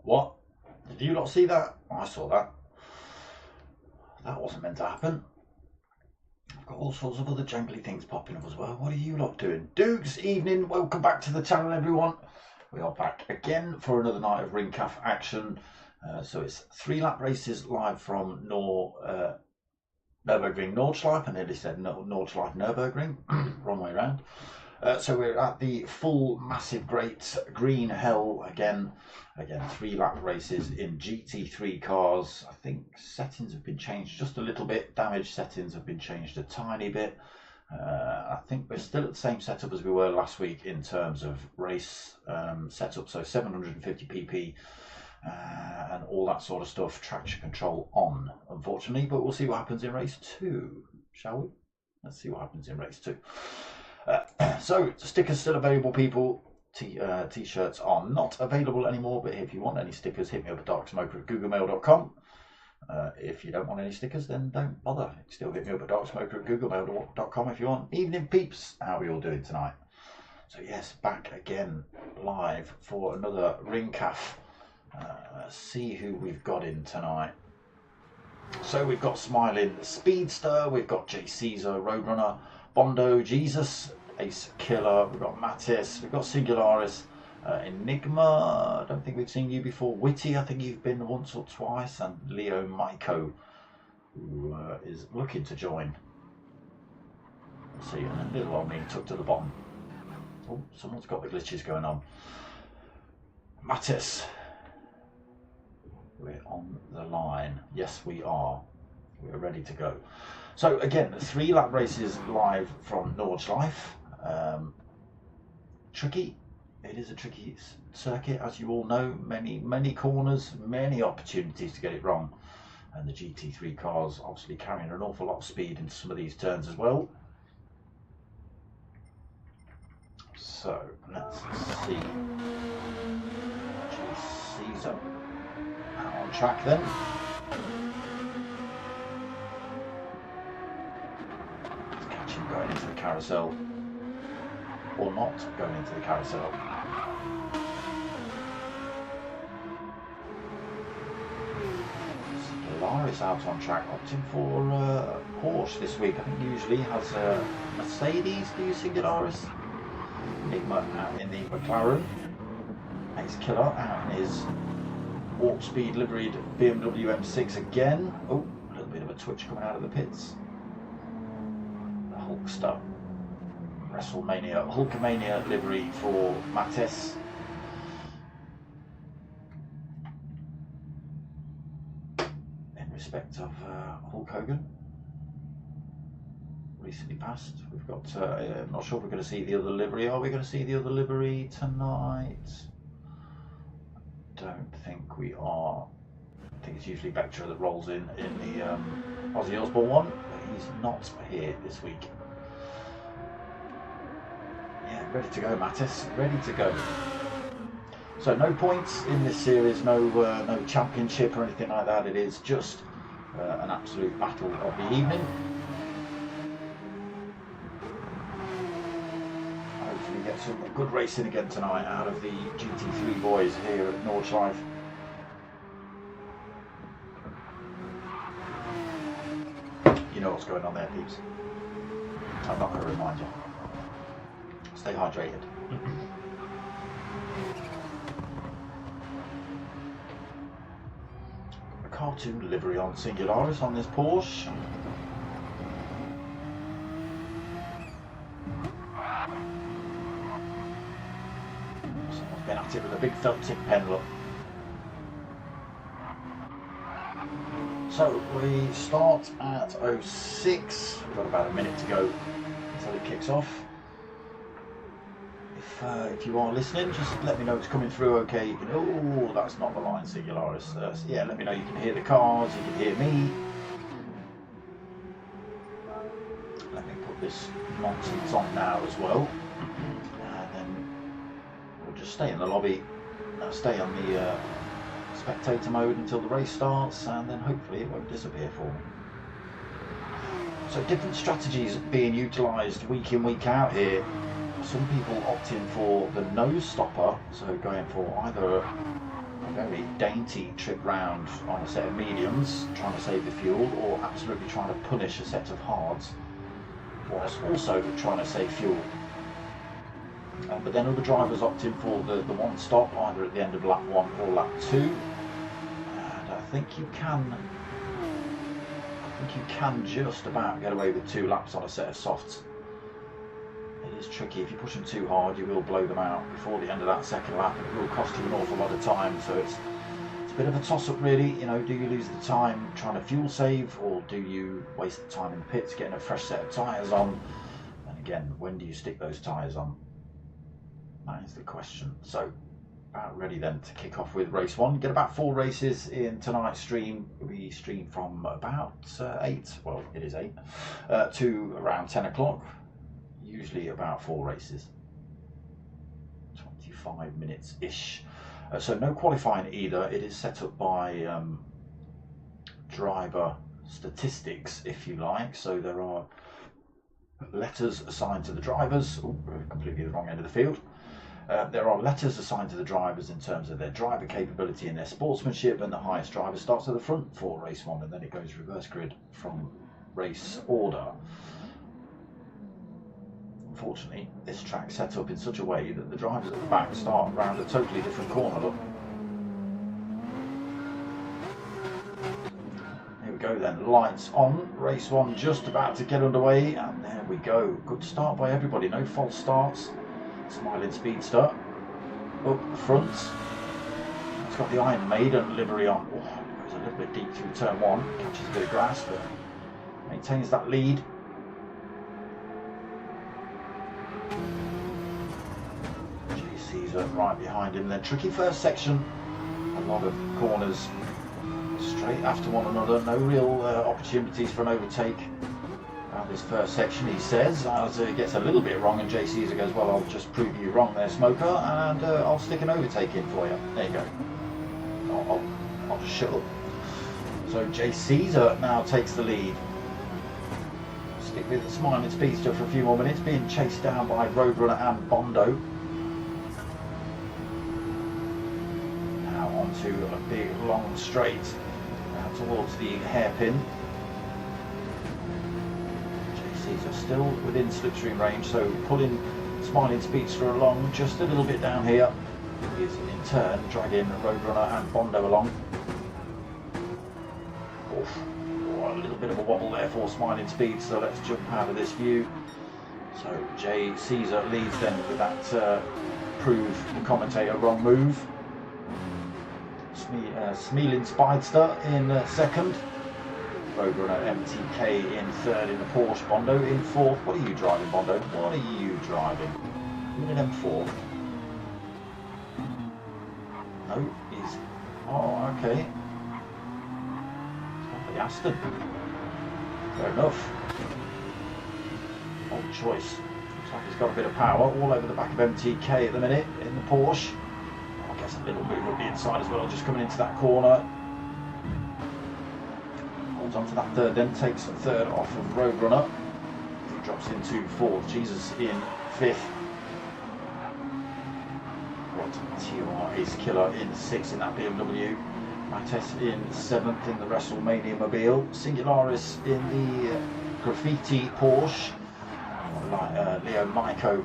What? Did you not see that? I saw that. That wasn't meant to happen. I've got all sorts of other jangly things popping up as well. What are you lot doing? Dukes, evening. Welcome back to the channel, everyone. We are back again for another night of ring calf action. So it's 3 lap races live from Nurburgring Nordshliefe. I nearly said Nordschleife Nurburgring. Wrong way around. So we're at the full massive great green hell again 3 lap races in GT3 cars. I think settings have been changed just a little bit. Damage settings have been changed a tiny bit. I think we're still at the same setup as we were last week in terms of race setup, so 750 pp and all that sort of stuff. Traction control on, unfortunately, but we'll see what happens in race 2, shall we? Let's see what happens in race 2. So stickers still available, people. T-shirts are not available anymore, but if you want any stickers, hit me up at darksmoker@googlemail.com. If you don't want any stickers, then don't bother. Still hit me up at darksmoker@googlemail.com if you want. Evening peeps, how are we all doing tonight? So yes, back again live for another ring calf. Let's see who we've got in tonight. So we've got Smiling Speedster, we've got J Caesar Roadrunner, Bondo Jesus, Ace Killer, we've got Mattis, we've got Singularis, Enigma, I don't think we've seen you before, Witty, I think you've been once or twice, and Leo Maiko, who is looking to join. Let's see, and a little one being tucked to the bottom. Oh, someone's got the glitches going on. Mattis, we're on the line. Yes, we are. We're ready to go. So again, 3 lap races live from Nordschleife. Tricky. It is a tricky circuit, as you all know. Many corners, many opportunities to get it wrong. And the GT3 cars obviously carrying an awful lot of speed into some of these turns as well. So let's see. Caesar out on track then. Going into the carousel, or not going into the carousel. Solaris out on track, opting for Porsche this week. I think usually has a Mercedes. Do you Singularis? Enigma out in the McLaren. Ace Killer out in his Warp Speed liveried BMW M6 again. Oh, a little bit of a twitch coming out of the pits. Hulkster, Hulkamania livery for Mattis. In respect of Hulk Hogan, recently passed. We've got, I'm not sure if we're going to see the other livery. Are we going to see the other livery tonight? I don't think we are. I think it's usually Vectra that rolls in the Ozzy Osbourne one, but he's not here this week. Yeah, ready to go, Mattis. Ready to go. So no points in this series, no championship or anything like that. It is just an absolute battle of the evening. Hopefully we get some good racing again tonight out of the GT3 boys here at Nordschleife. You know what's going on there, peeps. I'm not going to remind you. Stay hydrated. A cartoon livery on Singularis on this Porsche. marked it with a big felt tip pen, look. So we start at 06. We've got about a minute to go until it kicks off. If you are listening, just let me know it's coming through okay. You can, oh, that's not the line, Singularis. Yeah, let me know you can hear the cars, you can hear me. Let me put this nonsense on now as well. And then we'll just stay in the lobby, stay on the spectator mode until the race starts, and then hopefully it won't disappear for me. So different strategies being utilised week in, week out here. Some people opt in for the nose stopper, so going for either a very dainty trip round on a set of mediums, trying to save the fuel, or absolutely trying to punish a set of hards, whilst also trying to save fuel. But then other drivers opt in for the one stop, either at the end of lap 1 or lap 2. And I think you can just about get away with 2 laps on a set of softs. It is tricky. If you push them too hard, you will blow them out before the end of that second lap, and it will cost you an awful lot of time. So it's a bit of a toss-up, really. You know, do you lose the time trying to fuel save, or do you waste the time in the pits getting a fresh set of tyres on? And again, when do you stick those tyres on? That is the question. So about ready then to kick off with race 1. Get about 4 races in tonight's stream. We stream from about 8, well it is 8, to around 10 o'clock. Usually about 4 races, 25 minutes-ish. So no qualifying either. It is set up by driver statistics, if you like. So there are letters assigned to the drivers. Oh, completely the wrong end of the field. There are letters assigned to the drivers in terms of their driver capability and their sportsmanship, and the highest driver starts at the front for race 1, and then it goes reverse grid from race order. Unfortunately, this track's set up in such a way that the drivers at the back start around a totally different corner. Look. Here we go then, lights on, race 1 just about to get underway, and there we go. Good start by everybody, no false starts. Smiling Speedster up the front. It's got the Iron Maiden livery on. Oh, goes a little bit deep through turn 1, catches a bit of grass, but maintains that lead. Right behind him. Then tricky first section, a lot of corners straight after one another, no real opportunities for an overtake around this first section, he says, as it gets a little bit wrong, and Jay Caesar goes, well, I'll just prove you wrong there, Smoker, and I'll stick an overtake in for you. There you go. I'll just shut up. So Jay Caesar now takes the lead. Stick with the Smiling Speedster for a few more minutes, being chased down by Roadrunner and Bondo. To a big long straight towards the hairpin. JC's are still within slipstream range, so pulling Smiling Speedster along just a little bit down here is in turn dragging Roadrunner and Bondo along. Oof. Oh, a little bit of a wobble there for Smiling Speedster, so let's jump out of this view. So Jay Caesar leads then with that prove the commentator wrong move. Smiling Speedster in second, Roadrunner MTK in third in the Porsche, Bondo in fourth. What are you driving, Bondo? What are you driving? You in M4? No, he's... Oh, okay. It's got the Aston. Fair enough. Odd choice. Looks like he's got a bit of power all over the back of MTK at the minute in the Porsche. A little move up the inside as well, just coming into that corner. Holds on to that third, then takes the third off of Roadrunner. He drops into fourth. Jesus in fifth. What TR is killer in sixth in that BMW. Mates in seventh in the WrestleMania Mobile. Singularis in the Graffiti Porsche. Leo Maiko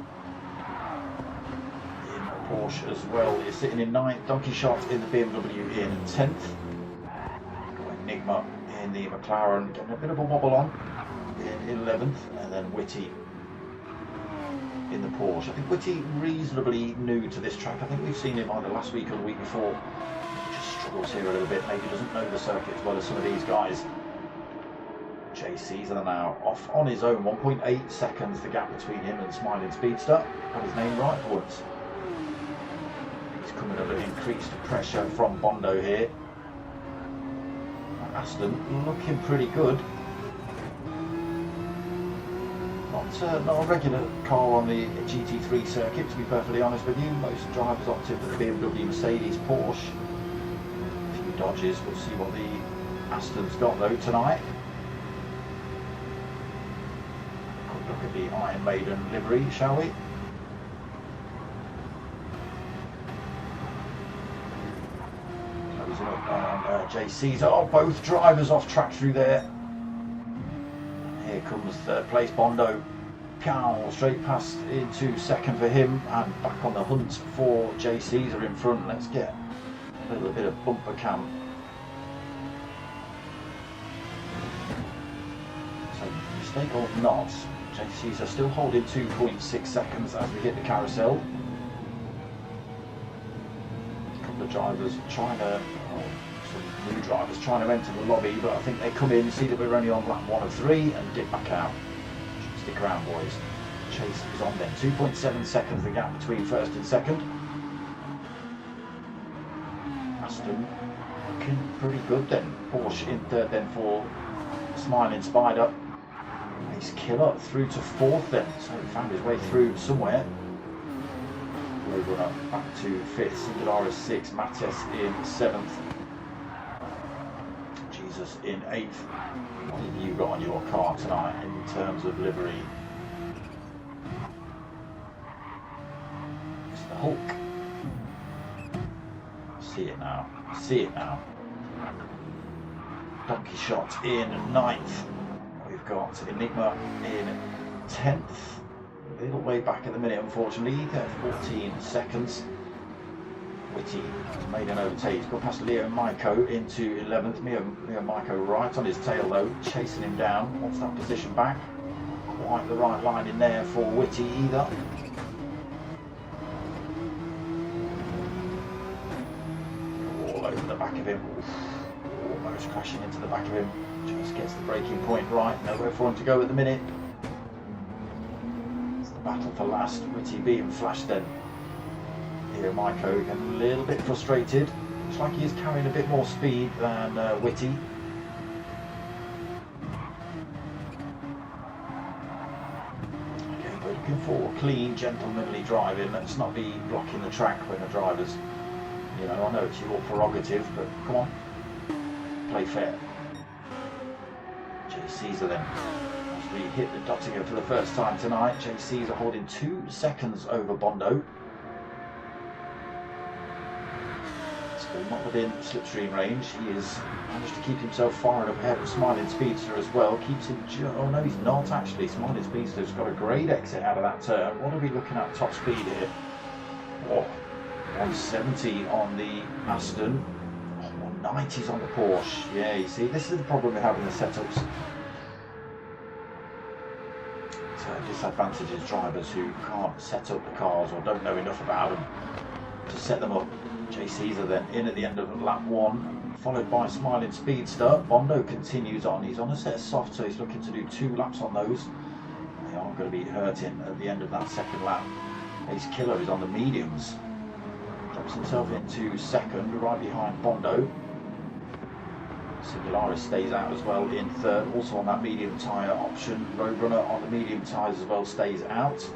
Porsche as well is sitting in 9th, Donkey Shot in the BMW in 10th, Enigma in the McLaren getting a bit of a wobble on in 11th, and then Whitty in the Porsche. I think Whitty reasonably new to this track. I think we've seen him either last week or the week before. He just struggles here a little bit. Maybe doesn't know the circuit as well as some of these guys. JC's now off on his own. 1.8 seconds the gap between him and Smiling Speedster. Got his name right for once. He's coming under increased pressure from Bondo here. Aston looking pretty good. Not a regular car on the GT3 circuit, to be perfectly honest with you. Most drivers opted for the BMW, Mercedes, Porsche. A few Dodges. We'll see what the Aston's got though tonight. Quick look at the Iron Maiden livery, shall we? Closing up on JC's. Oh, both drivers off track through there. Here comes third place Bondo. Pow, straight past into second for him, and back on the hunt for JC's are in front. Let's get a little bit of bumper cam. So, mistake or not, JC's are still holding 2.6 seconds as we hit the carousel. A couple of drivers trying to, some new drivers trying to enter the lobby, but I think they come in, see that we're only on lap 1 of 3 and dip back out. Stick around, boys. Chase is on then. 2.7 seconds the gap between first and second. Aston looking pretty good then. Porsche in third then for Smiling Spider. Ace Killer through to fourth then. So he found his way through somewhere. Roadrunner back to fifth. Singularis sixth. Mattes in seventh. Jesus in eighth. What have you got on your car tonight in terms of livery? It's the Hulk. See it now. See it now. Donkey Shot in ninth. We've got Enigma in 10th. A little way back at the minute, unfortunately. 14 seconds. Whitty has made an overtake. He's got past Leo Maiko into 11th. Leo Maiko right on his tail though, chasing him down. Wants that position back. Quite the right line in there for Whitty either. All over the back of him. Oof. Almost crashing into the back of him. Just gets the braking point right. Nowhere for him to go at the minute. It's the battle for last. Whitty being flashed then. Here Maiko getting a little bit frustrated. Looks like he is carrying a bit more speed than Whitty. Okay, we're looking for clean, gentlemanly driving. Let's not be blocking the track when the drivers, you know, I know it's your prerogative, but come on, play fair. JC's then, as we hit the Dottinger for the first time tonight, JC's are holding 2 seconds over Bondo. Not within slipstream range. He has managed to keep himself far enough ahead of Smiling Speedster as well. Keeps him. Oh no, he's not actually. Smiling Speedster's got a great exit out of that turn. What are we looking at top speed here? Oh, 170 on the Aston. Oh, 190s on the Porsche. Yeah, you see, this is the problem we have in the setups. Disadvantages drivers who can't set up the cars or don't know enough about them to set them up. JC's are then in at the end of lap 1, followed by Smiling Speedster. Bondo continues on. He's on a set of soft, so he's looking to do 2 laps on those. They aren't going to be hurting at the end of that second lap. Ace Killer is on the mediums. Drops himself into second, right behind Bondo. Singularis stays out as well in third, also on that medium tyre option. Roadrunner on the medium tyres as well stays out.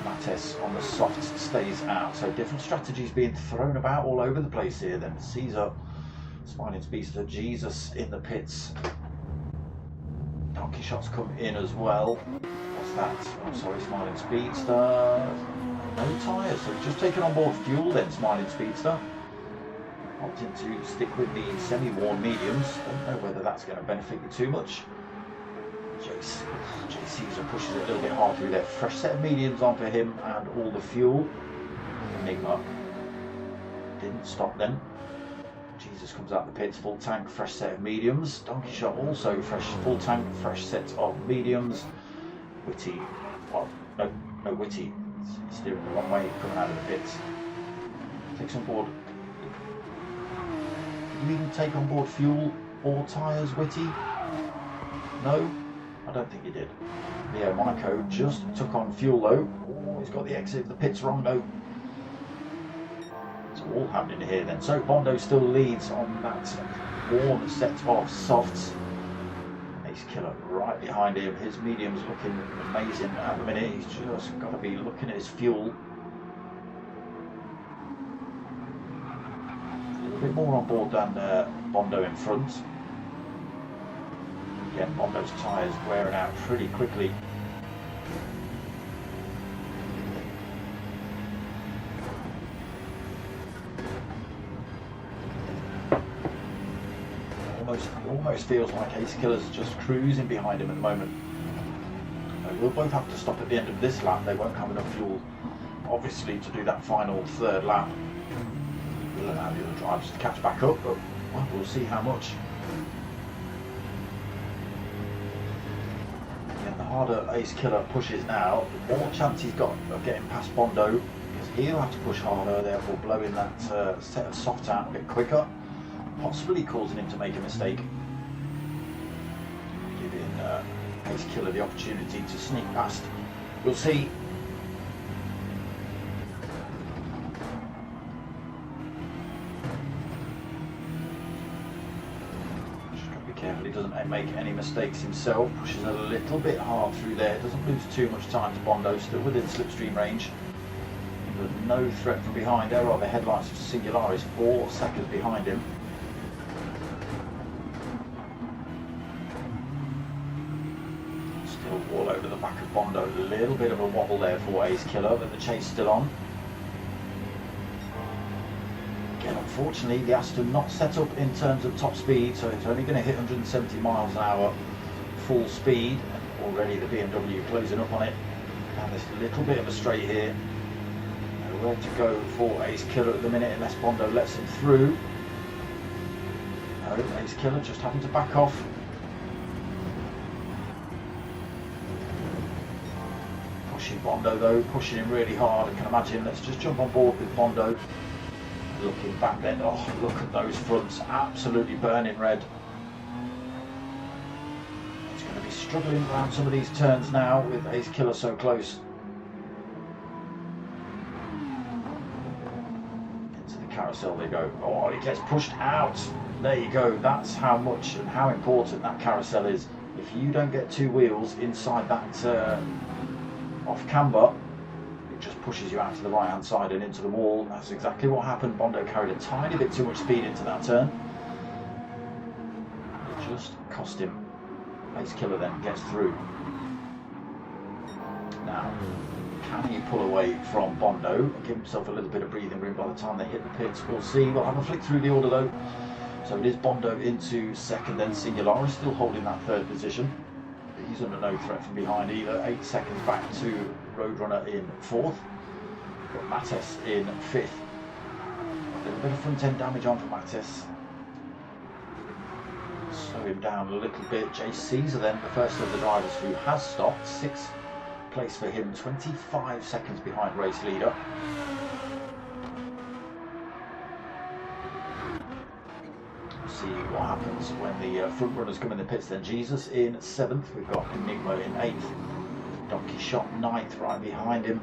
Mattes on the soft stays out. So different strategies being thrown about all over the place here then. Caesar, Smiling Speedster, Jesus in the pits. Donkey Shots come in as well. What's that? Oh, sorry, Smiling Speedster. No tyres, so he's just taken on board fuel then, Smiling Speedster. Opting to stick with the semi-worn mediums. Don't know whether that's going to benefit you too much. JC's pushes it a little bit hard through there. Fresh set of mediums on for him and all the fuel. Enigma didn't stop then. Jesus comes out the pits, full tank, fresh set of mediums. Donkey Shot also fresh, full tank, fresh set of mediums. Whitty, well, no Whitty. He's steering the wrong way coming out of the pits. Takes on board. Did you even take on board fuel or tyres, Whitty? No? I don't think he did. Leo Monaco just took on fuel though. Oh, he's got the exit of the pits wrong though. It's all happening here then. So Bondo still leads on that warm set of softs. Ace Killer right behind him. His medium's looking amazing at the minute. He's just got to be looking at his fuel. A little bit more on board than Bondo in front. Again, Bondo's tyres wearing out pretty quickly. Almost feels like Ace Killer's just cruising behind him at the moment. We'll both have to stop at the end of this lap. They won't have enough fuel, obviously, to do that final third lap. We'll allow the other drivers to catch back up, but well, we'll see how much. Again, the harder Ace Killer pushes now, the more chance he's got of getting past Bondo, because he'll have to push harder, therefore blowing that set of soft out a bit quicker, possibly causing him to make a mistake. Giving Ace Killer the opportunity to sneak past. We'll see. Just got to be careful he doesn't make any mistakes himself. Pushes a little bit hard through there. Doesn't lose too much time to Bondo. Still within slipstream range. But no threat from behind. There are the headlights of Singularis 4 seconds behind him. All over the back of Bondo. A little bit of a wobble there for Ace Killer, but the chase still on. Again, unfortunately, the Aston not set up in terms of top speed, so it's only going to hit 170 miles an hour full speed. And already the BMW closing up on it. And this little bit of a straight here. Nowhere to go for Ace Killer at the minute unless Bondo lets him through. No, Ace Killer just having to back off. Pushing Bondo though, pushing him really hard. I can imagine. Let's just jump on board with Bondo. Looking back then, oh look at those fronts, absolutely burning red. He's going to be struggling around some of these turns now with Ace Killer so close. Into the carousel they go. Oh, he gets pushed out. There you go. That's how much and how important that carousel is. If you don't get two wheels inside that off camber, it just pushes you out to the right hand side and into the wall. That's exactly what happened. Bondo carried a tiny bit too much speed into that turn. It just cost him. Ace Killer then gets through. Now, can he pull away from Bondo? Give himself a little bit of breathing room by the time they hit the pits. We'll see. We'll have a flick through the order though. So it is Bondo into second, then Singularis still holding that third position. He's under no threat from behind either. 8 seconds back to Roadrunner in fourth. Got Mattes in fifth. A little bit of front end damage on for Mattes. Slow him down a little bit. Jace Caesar then, the first of the drivers who has stopped. 6th place for him, 25 seconds behind race leader. See what happens when the front runners come in the pits then. Jesus in 7th, we've got Enigma in 8th, Donkey Shot 9th right behind him.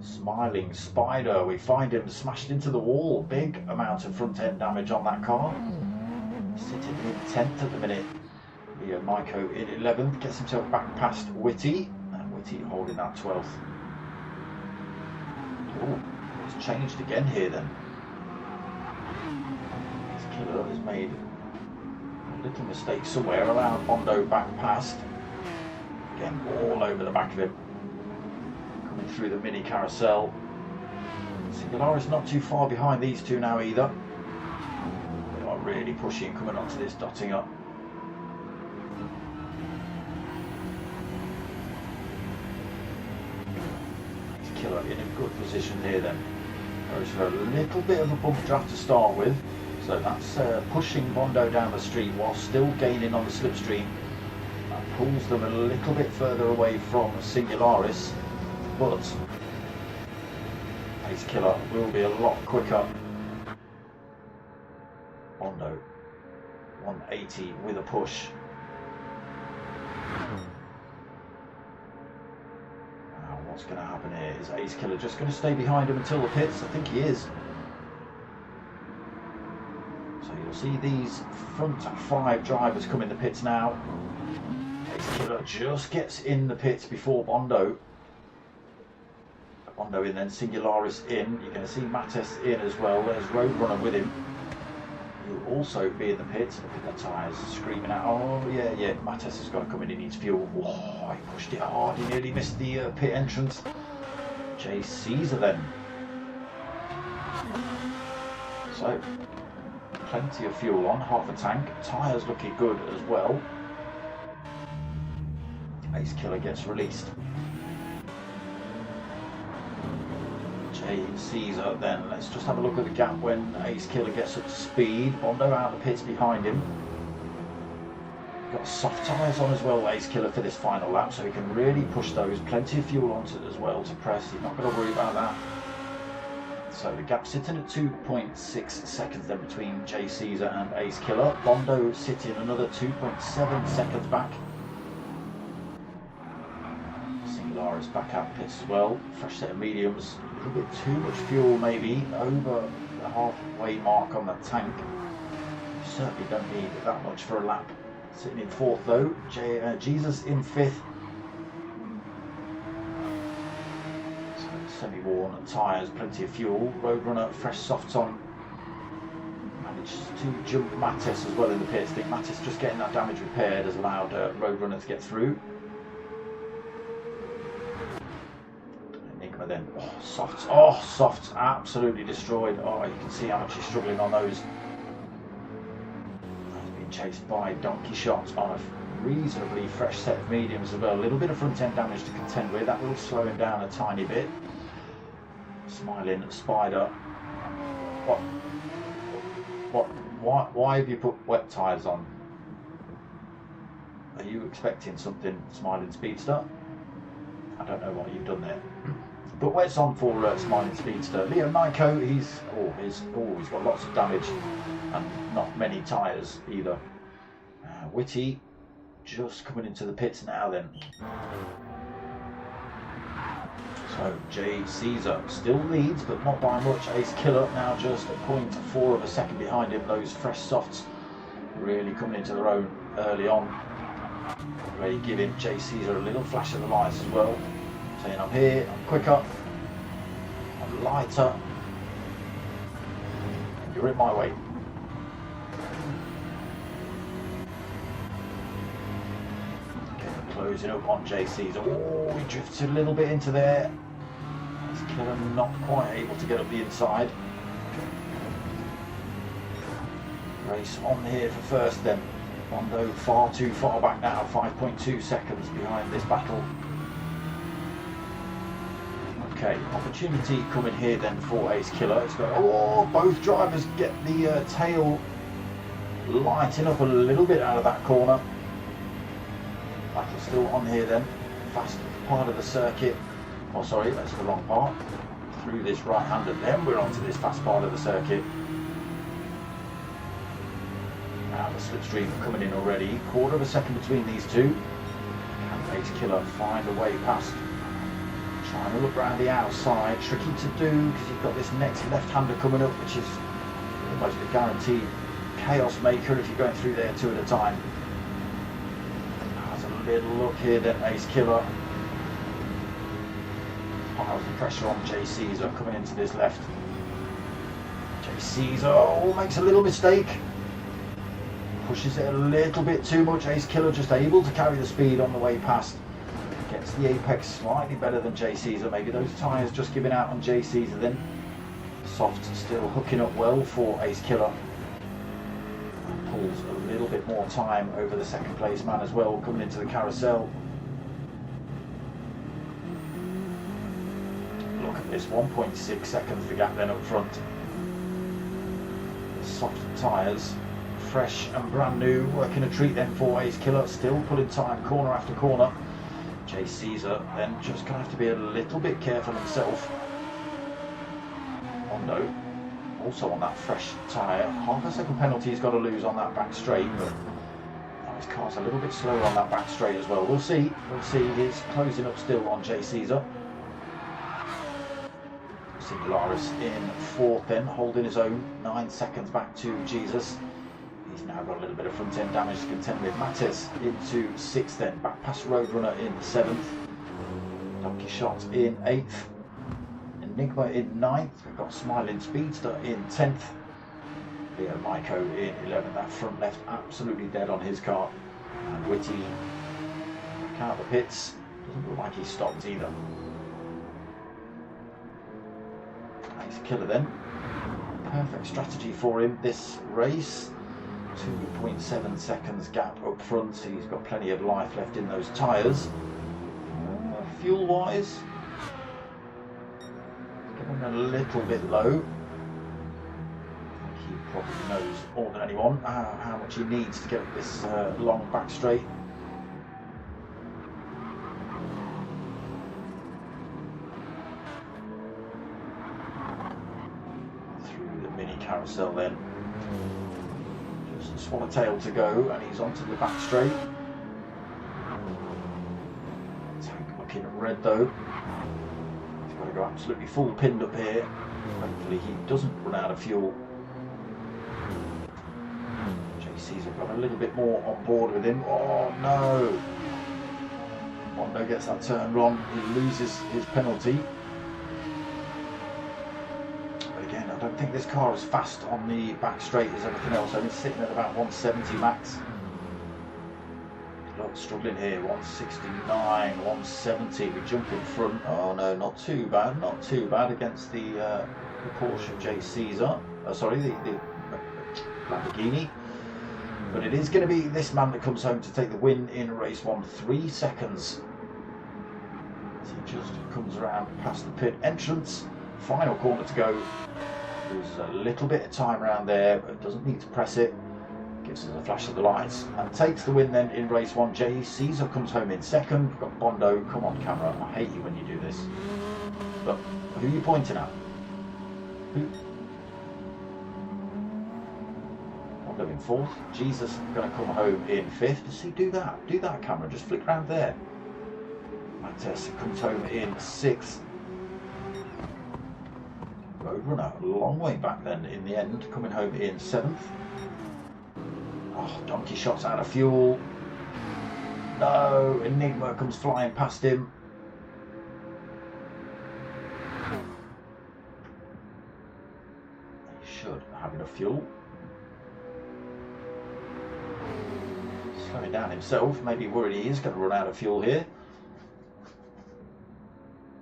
Smiling Spider, we find him smashed into the wall, big amount of front end damage on that car. Sitting in 10th at the minute. Leo Maiko in 11th, gets himself back past Whitty, and Whitty holding that 12th. Oh, it's changed again here then. Killer has made a little mistake somewhere, allowed Bondo back past. Again, all over the back of him. Coming through the mini carousel. Singularis not too far behind these two now either. They are really pushing, coming onto this dotting up. Killer in a good position here then. Goes for a little bit of a bump draft to start with. So that's pushing Bondo down the street while still gaining on the slipstream. That pulls them a little bit further away from Singularis, but Ace Killer will be a lot quicker. Bondo 180 with a push. Now what's going to happen here? Is Ace Killer just going to stay behind him until the pits? I think he is. So you'll see these front 5 drivers come in the pits now. Ace Killer just gets in the pits before Bondo. Bondo in, then Singularis in. You're going to see Mattes in as well. There's Roadrunner with him. He'll also be in the pits. Look at the tyres screaming out. Oh yeah, Mattes has got to come in. He needs fuel. Oh, he pushed it hard. He nearly missed the pit entrance. J. Caesar then. So, plenty of fuel on, half a tank. Tyres looking good as well. Ace Killer gets released. J. Caesar then. Let's just have a look at the gap when Ace Killer gets up to speed. Bondo out of the pits behind him. Got soft tyres on as well, Ace Killer, for this final lap, so he can really push those. Plenty of fuel onto it as well to press. He's not going to worry about that. So the gap sitting at 2.6 seconds then between J. Caesar and Ace Killer. Bondo sitting another 2.7 seconds back. Singularis back out pits as well. Fresh set of mediums. A little bit too much fuel maybe over the halfway mark on that tank. You certainly don't need that much for a lap. Sitting in 4th though. Jesus in 5th. Semi-worn tyres, plenty of fuel. Roadrunner, fresh softs on. Managed to jump Mattes as well in the pits. I think Mattes just getting that damage repaired has allowed Roadrunner to get through. Enigma then, softs, softs, absolutely destroyed. Oh, you can see how much he's struggling on those. He's been chased by Donkey Shots on a reasonably fresh set of mediums as well. A little bit of front end damage to contend with. That will slow him down a tiny bit. Smiling Spider. Why have you put wet tyres on? Are you expecting something, Smiling Speedster? I don't know what you've done there. But wet's on for Smiling Speedster. Leo Nyko, he's got lots of damage and not many tyres either. Witty just coming into the pits now then. So J. Caesar still leads, but not by much. Ace Killer now just a 0.4 of a second behind him. Those fresh softs really coming into their own early on. Ready giving J. Caesar a little flash of the lights as well. Saying I'm here, I'm quicker, I'm lighter. You're in my way. Closing up on J. Caesar. Oh, he drifts a little bit into there. Ace Killer not quite able to get up the inside. Race on here for first then. Bondo far too far back now, 5.2 seconds behind this battle. Okay, opportunity coming here then for Ace Killer. It's got, both drivers get the tail lighting up a little bit out of that corner. Battle still on here then, fast part of the circuit. Oh sorry, that's the wrong part. Through this right-hander, then we're onto this fast part of the circuit. Now the slipstream coming in already. 1/4 of a second between these two. Can Ace Killer find a way past? Trying to look around the outside. Tricky to do because you've got this next left-hander coming up, which is almost a guaranteed chaos maker if you're going through there 2 at a time. Little look here then, Ace Killer. Piles the pressure on J. Caesar coming into this left. J. Caesar makes a little mistake. Pushes it a little bit too much. Ace Killer just able to carry the speed on the way past. Gets the apex slightly better than J. Caesar. Maybe those tyres just giving out on J. Caesar then. Soft still hooking up well for Ace Killer. Pulls a little bit more time over the second place man as well, coming into the carousel. Look at this, 1.6 seconds the gap then up front. The soft tyres fresh and brand new, working a treat then for Ace Killer, still pulling time corner after corner. Jay Caesar then just going to have to be a little bit careful himself. Hondo also on that fresh tyre, half a second penalty he's got to lose on that back straight, but his car's a little bit slower on that back straight as well. We'll see, he's closing up still on Jay Caesar. Singularis in fourth then, holding his own, 9 seconds back to Jesus. He's now got a little bit of front end damage to contend with. Mattis into 6th then, back past Roadrunner in 7th. Donkey Shot in 8th. Enigma in 9th. We've got Smiling Speedster in 10th. Leo Maiko in 11th. That front left absolutely dead on his car. And Witty back out of the pits. Doesn't look like he stopped either. Ace Killer then. Perfect strategy for him this race. 2.7 seconds gap up front. He's got plenty of life left in those tyres. Fuel wise, getting a little bit low. I think he probably knows more than anyone how much he needs to get up this long back straight. Through the mini carousel then. Swallowtail to go, and he's onto the back straight. Tank looking red though. He's got to go absolutely full pinned up here. Hopefully he doesn't run out of fuel. JC's got a little bit more on board with him. Oh no! Hondo gets that turn wrong. He loses his penalty. I don't think this car is fast on the back straight as everything else, only sitting at about 170 max. Look, struggling here, 169, 170, we jump in front. Oh no, not too bad against the Porsche J Caesar, sorry, the Lamborghini. But it is going to be this man that comes home to take the win in race 1, 3 seconds. As he just comes around past the pit entrance, final corner to go. There's a little bit of time around there, but doesn't need to press it. Gives us a flash of the lights and takes the win then in race 1. Jay Caesar comes home in 2nd. We've got Bondo. Come on, camera. I hate you when you do this. But who are you pointing at? Who? Bondo in 4th. Jesus going to come home in 5th. Does he do that? Do that, camera. Just flick around there. Mattis comes home in 6th. Roadrunner, a long way back then in the end, coming home in 7th. Oh, Donkey Shot's out of fuel. No, Enigma comes flying past him. He should have enough fuel. Slowing down himself, maybe worried he is going to run out of fuel here.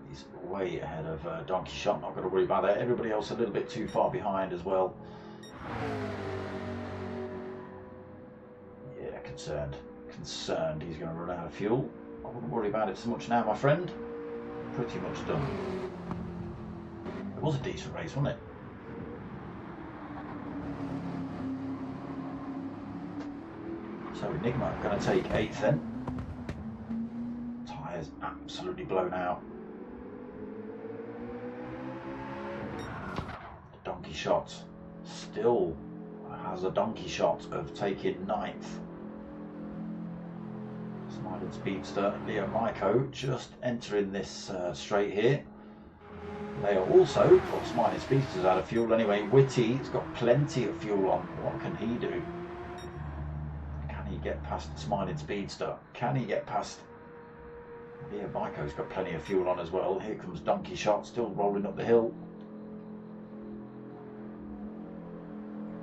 He's way ahead of Donkey Shot, not going to worry about that. Everybody else a little bit too far behind as well. Yeah, concerned he's going to run out of fuel. I wouldn't worry about it so much now, my friend. Pretty much done. It was a decent race, wasn't it? So Enigma going to take 8th then. Tyres absolutely blown out. Donkey Shot still has a donkey shot of taking 9th. Smiling Speedster, Leo Maiko just entering this straight here. They are also, well, Smiling Speedster's out of fuel anyway. Witty's got plenty of fuel on. What can he do? Can he get past Smiling Speedster? Can he get past Leo Maiko's got plenty of fuel on as well. Here comes Donkey Shot still rolling up the hill.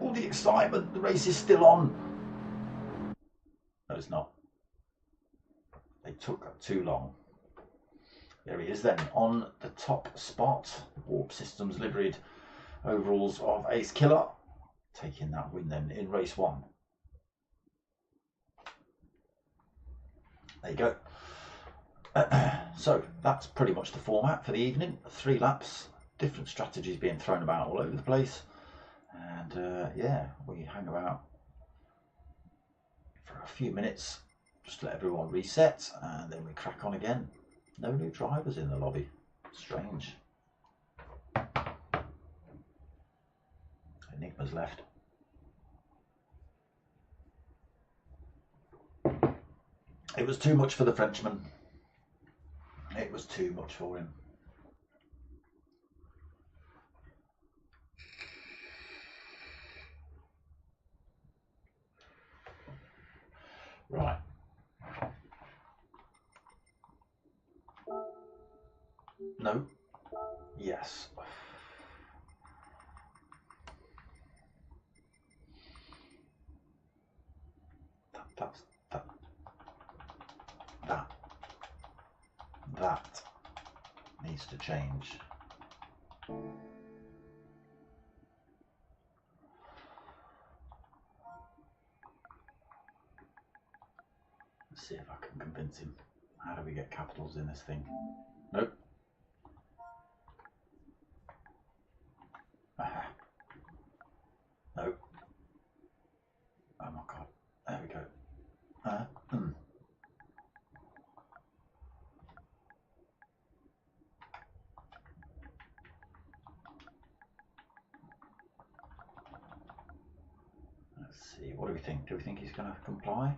All the excitement, the race is still on. No, it's not. They took too long. There he is then, on the top spot. Warp Systems liveried overalls of Ace Killer, taking that win then in race 1. There you go. So that's pretty much the format for the evening. 3 laps, different strategies being thrown about all over the place. And yeah, we hang about a few minutes, just let everyone reset, and then we crack on again. No new drivers in the lobby. Strange. Enigma's left. It was too much for the Frenchman. It was too much for him. Right. No. Yes. That needs to change. Let's see if I can convince him. How do we get capitals in this thing? Nope. Nope. Oh my god. There we go. Let's see. What do we think? Do we think he's going to comply?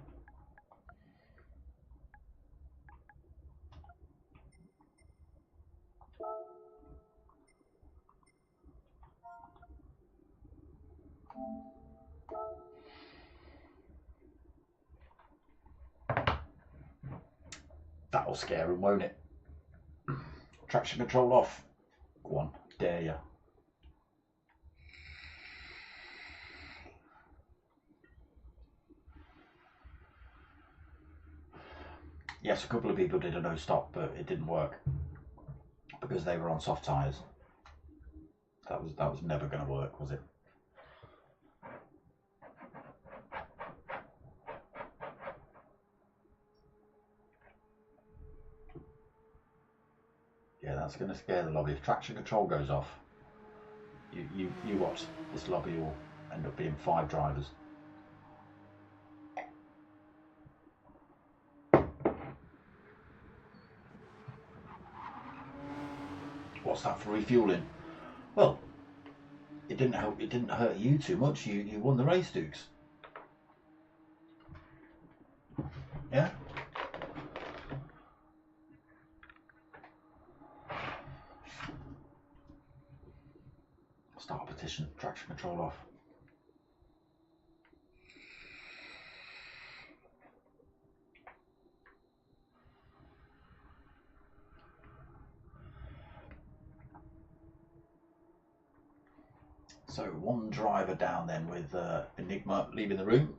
That'll scare him, won't it? Traction control off. Go on, dare ya. Yes, a couple of people did a no stop, but it didn't work because they were on soft tyres. That was never going to work, was it? Yeah, that's going to scare the lobby. If traction control goes off, you watch. This lobby will end up being 5 drivers. What's that for refueling? Well, it didn't help. It didn't hurt you too much. You won the race, Dukes. Yeah. Start a petition. Traction control off. So 1 driver down then with Enigma leaving the room.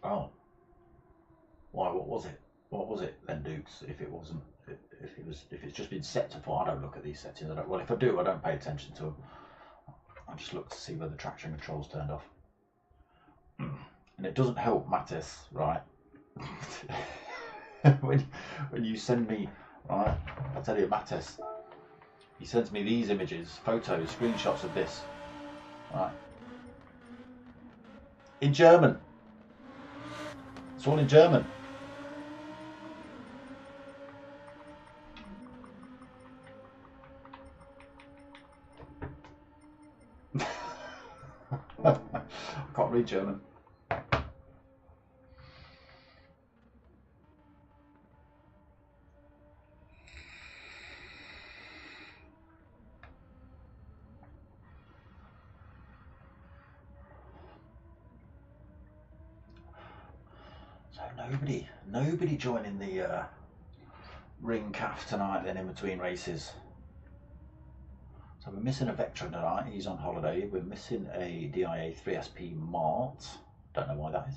Oh. Why? What was it? What was it then, Dukes? If it wasn't, if it's just been set to 4, I don't look at these settings. Well, if I do, I don't pay attention to them. I just look to see whether the traction control's turned off. And it doesn't help Mattis, right? when you send me, right? I tell you, Mattis, he sends me these images, photos, screenshots of this, right? In German. It's all in German. I can't read German. So nobody joining the ring calf tonight then in between races. So we're missing a veteran tonight, he's on holiday. We're missing a DIA 3SP Mart. Don't know why that is.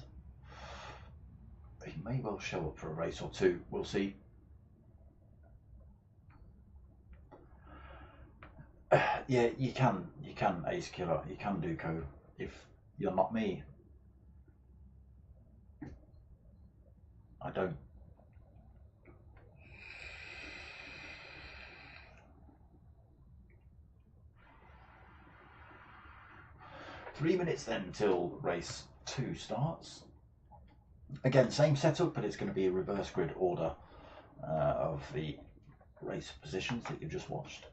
He may well show up for a race or 2, we'll see. Yeah, you can Ace Killer, you can do co if you're not me. I don't. 3 minutes then till race 2 starts. Again, same setup, but it's going to be a reverse grid order of the race positions that you've just watched.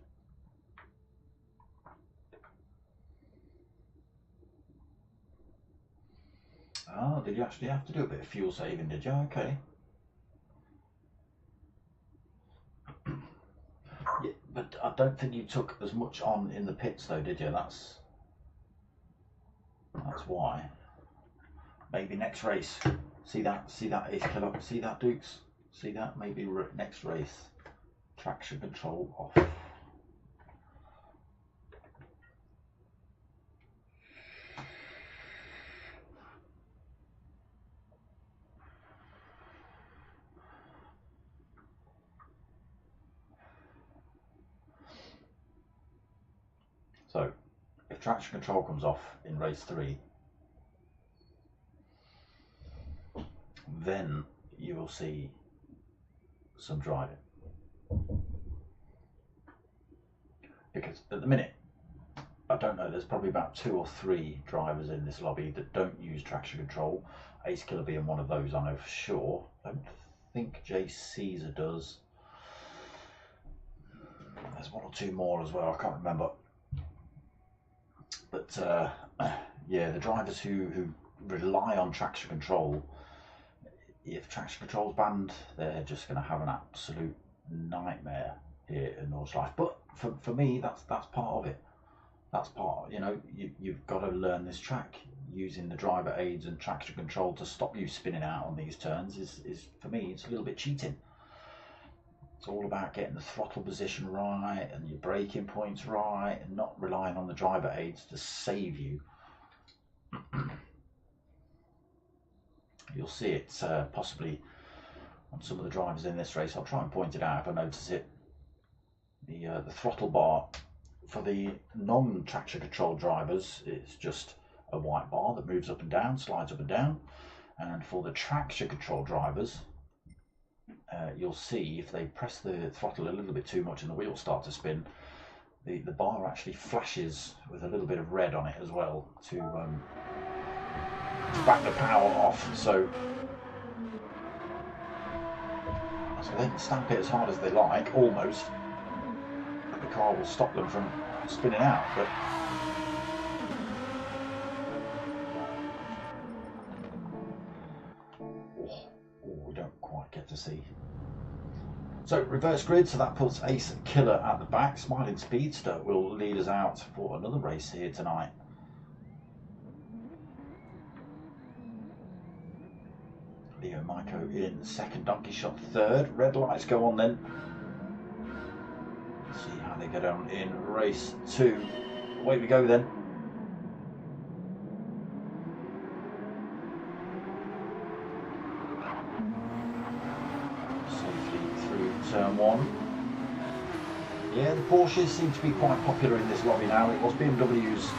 Oh, did you actually have to do a bit of fuel saving, did you? Okay. Yeah, but I don't think you took as much on in the pits though, did you? That's why. Maybe next race. See that Ace Killer? See that, Dukes? See that? Maybe next race. Traction control off. So, if traction control comes off in race 3, then you will see some driving. Because at the minute, I don't know, there's probably about 2 or 3 drivers in this lobby that don't use traction control. Ace Killer being one of those, I know for sure. I don't think J Caesar does. There's 1 or 2 more as well, I can't remember. But yeah, the drivers who rely on traction control, if traction control's banned, they're just going to have an absolute nightmare here in Nordshliefe. But for me, that's part of it. That's part, you know, you've got to learn this track. Using the driver aids and traction control to stop you spinning out on these turns is for me, it's a little bit cheating. It's all about getting the throttle position right and your braking points right and not relying on the driver aids to save you. You'll see it possibly on some of the drivers in this race. I'll try and point it out if I notice it. The throttle bar for the non-traction control drivers is just a white bar that moves up and down, slides up and down. And for the traction control drivers, you'll see if they press the throttle a little bit too much and the wheels start to spin, the bar actually flashes with a little bit of red on it as well to back the power off. So they can stamp it as hard as they like, almost, but the car will stop them from spinning out. But we don't quite get to see. So reverse grid, so that puts Ace Killer at the back. Smiling Speedster will lead us out for another race here tonight. Leo Maiko in second, Donkey Shot third. Red lights go on then. Let's see how they get on in race 2. Away we go then. Turn 1. Yeah, the Porsches seem to be quite popular in this lobby now. It was BMWs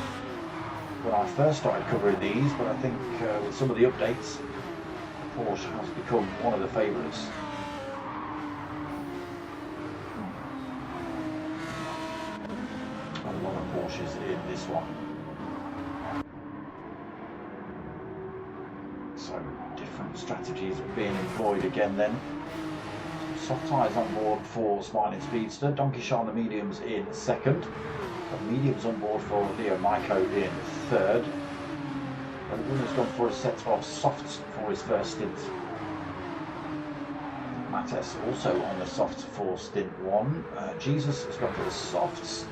when I first started covering these, but I think with some of the updates, the Porsche has become one of the favourites. A lot of Porsches in this one. So different strategies are being employed again then. Soft tyres on board for Smiling Speedster. Donkey Shot on the mediums in second. Got mediums on board for Leo Maiko in third. But the winner's gone for a set of softs for his first stint. Mattes also on the softs for stint 1. Jesus has gone for the softs.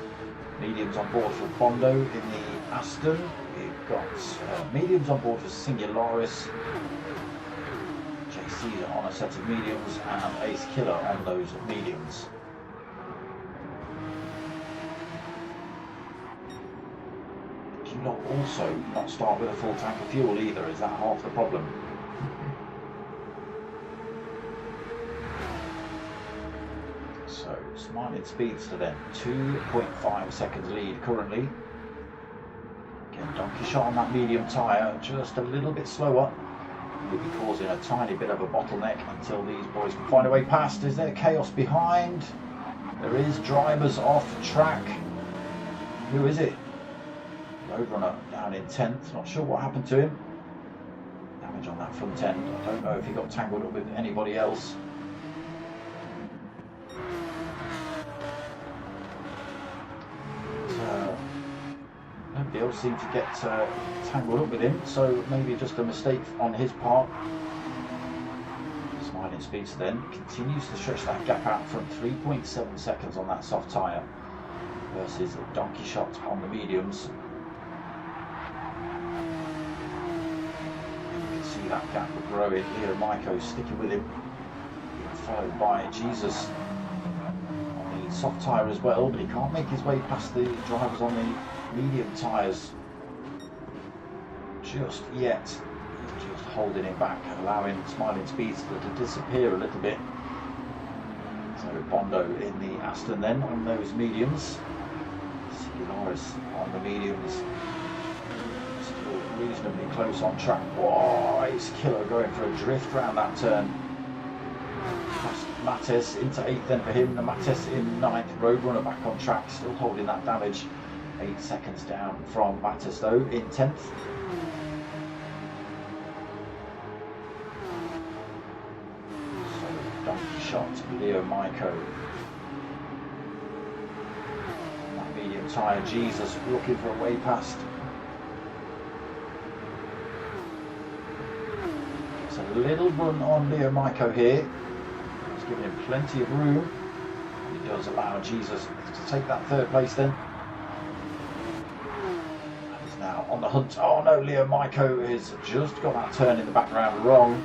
Mediums on board for Bondo in the Aston. We've got mediums on board for Singularis. Caesar on a set of mediums and Ace Killer on those mediums. Do you not also not start with a full tank of fuel either? Is that half the problem? So Smiling Speedster then, 2.5 seconds lead currently. Again, Donkey Shot on that medium tyre, just a little bit slower. Will be causing a tiny bit of a bottleneck until these boys can find a way past. Is there chaos behind? There is. Drivers off track. Who is it? Roadrunner down in 10th. Not sure what happened to him. Damage on that front end. I don't know if he got tangled up with anybody else. Nobody else seemed to get tangled up with him, so maybe just a mistake on his part. Smiling Speedster then continues to stretch that gap out from 3.7 seconds on that soft tyre versus Donkey Shot on the mediums. You can see that gap growing. Leo Maiko sticking with him, followed by Jesus on the soft tyre as well, but he can't make his way past the drivers on the medium tyres just yet. He's just holding him back, allowing Smiling Speedster to disappear a little bit. So Bondo in the Aston then on those mediums. Norris on the mediums, still reasonably close on track. Whoa, Ace Killer going for a drift round that turn. Past Mattes into 8th then for him. The Mattes in 9th. Roadrunner back on track, still holding that damage. 8 seconds down from Mattes though in 10th. So Donkey Shot, Leo Maiko. Medium tyre, Jesus looking for a way past. It's a little run on Leo Maiko here. He's giving him plenty of room. He does allow Jesus to take that 3rd place then. He's now on the hunt. Oh no, Leo Maiko has just got that turn in the background wrong.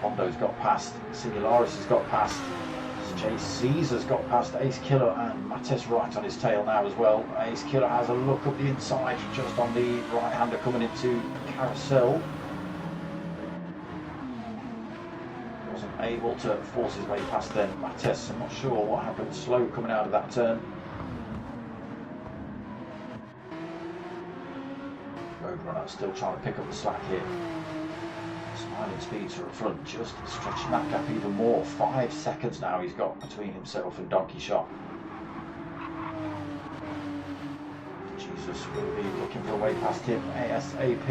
Hondo's got past. Singularis has got past. Jay Caesar's got past Ace Killer and Mattes right on his tail now as well. Ace Killer has a look up the inside just on the right hander coming into Carousel. Wasn't able to force his way past then. Mattes, I'm not sure what happened, slow coming out of that turn. Roadrunner still trying to pick up the slack here. Smiling Speedster at front, just stretching that gap even more. 5 seconds now he's got between himself and Donkey Shot. Jesus will be looking for a way past him ASAP.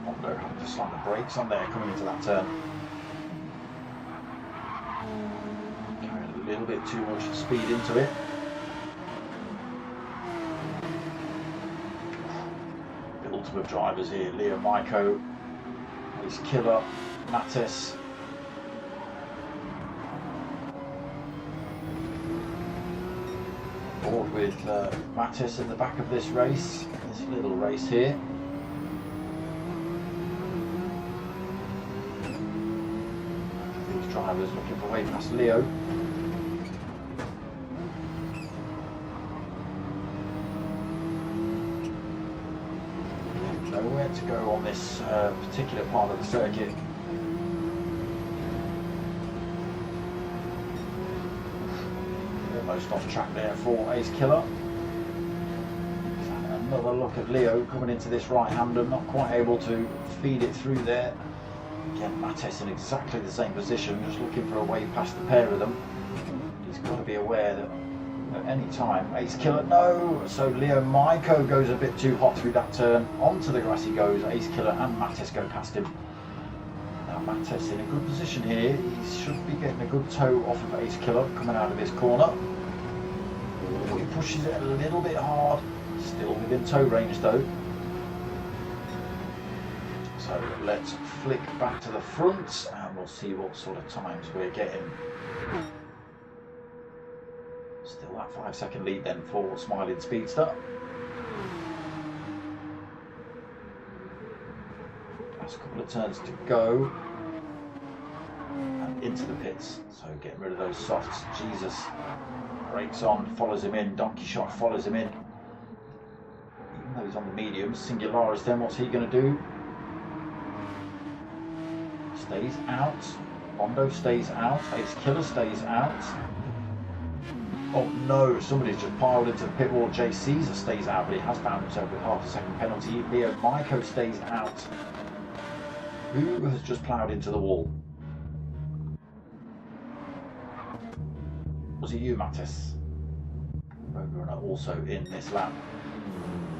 Bondo having to slam the brakes on there coming into that turn. A little bit too much speed into it. The ultimate drivers here, Leo Maiko, Ace Killer, Mattes. Board with Mattes at the back of this race, this little race here. These drivers looking for way past Leo. Nowhere to go on this particular part of the circuit. Almost off track there for Ace Killer. Another look at Leo coming into this right-hander, not quite able to feed it through there. Again, Mattes in exactly the same position, just looking for a way past the pair of them. He's got to be aware that at any time, Ace Killer, no! So Leo Maiko goes a bit too hot through that turn. Onto the grass he goes. Ace Killer and Mattes go past him. Now Mattes in a good position here. He should be getting a good toe off of Ace Killer coming out of this corner. He pushes it a little bit hard. Still within toe range though. So let's flick back to the front and we'll see what sort of times we're getting. Still that 5-second lead then for Smiling Speedster. Last couple of turns to go. And into the pits. So getting rid of those softs. Jesus brakes on, follows him in. Donkey Shot follows him in. Even though he's on the mediums. Singularis then, what's he going to do? Stays out. Bondo stays out. Ace Killer stays out. Oh no, somebody's just piled into the pit wall. Jay Caesar stays out, but he has found himself with half a second penalty. Leo Maiko stays out. Who has just ploughed into the wall? Was it you, Mattis? Roadrunner also in this lap.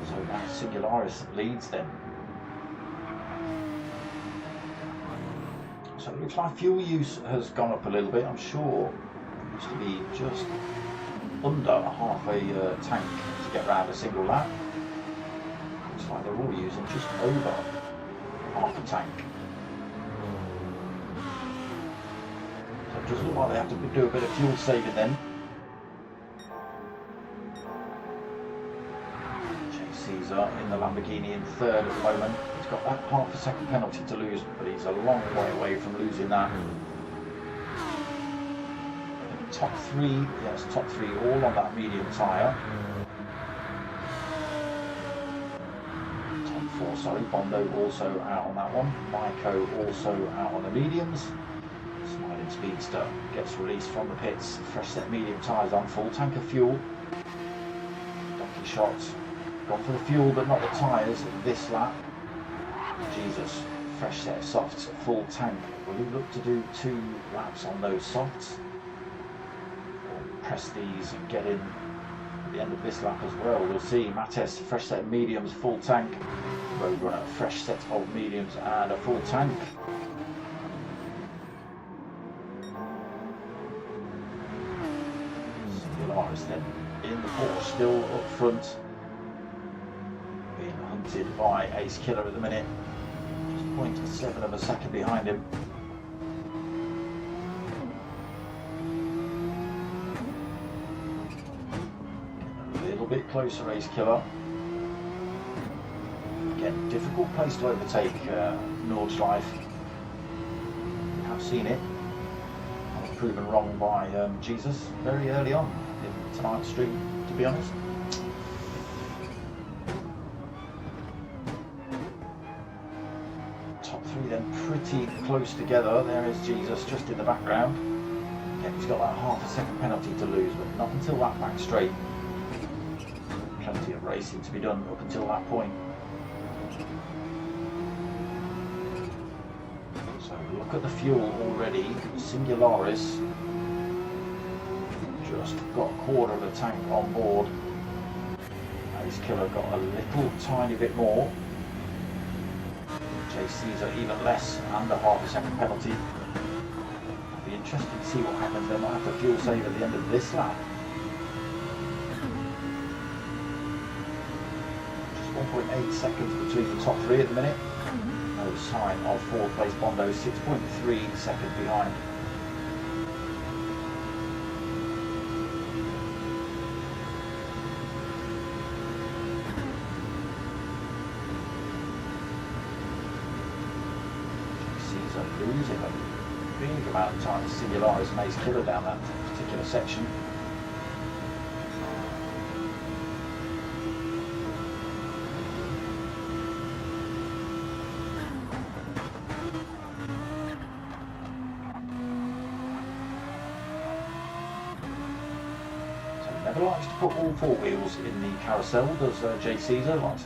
So now Singularis leads them. So it looks like fuel use has gone up a little bit. I'm sure it used to be just under half a tank to get around a single lap. Looks like they're all using just over half a tank. So it does look like they have to do a bit of fuel saving then. Caesar in the Lamborghini in third at the moment. He's got that half a second penalty to lose, but he's a long way away from losing that. Top three, yes, top three all on that medium tyre. Top four, sorry, Bondo also out on that one. Maiko also out on the mediums. Smiling Speedster gets released from the pits. Fresh set medium tyres on, full tank of fuel. Donkey shots. Gone for the fuel but not the tyres this lap. Jesus, fresh set of softs, full tank. Will he look to do 2 laps on those softs? Or press these and get in at the end of this lap as well? We'll see. Mattes, fresh set of mediums, full tank. Roadrunner, fresh set of mediums and a full tank. Singularis then in the Porsche, still up front. Being hunted by Ace Killer at the minute, just 0.7 of a second behind him. A little bit closer, Ace Killer. Again, difficult place to overtake Nordshliefe. We have seen it. I was proven wrong by Jesus very early on in tonight's stream, to be honest. Then pretty close together. There is Jesus just in the background. Again, he's got that half a second penalty to lose, but not until that back straight. Plenty of racing to be done up until that point. So look at the fuel already. Singularis just got a quarter of a tank on board. Ace Killer got a little tiny bit more. Caesar even less, and a half a second penalty. It'll be interesting to see what happens. They might have to fuel save at the end of this lap. Just 1.8 seconds between the top 3 at the minute. No sign of 4th place Bondo, 6.3 seconds behind. Losing a big amount of time to Singularis and Ace Killer down that particular section. So he never likes to put all 4 wheels in the carousel, does Jay Caesar. Likes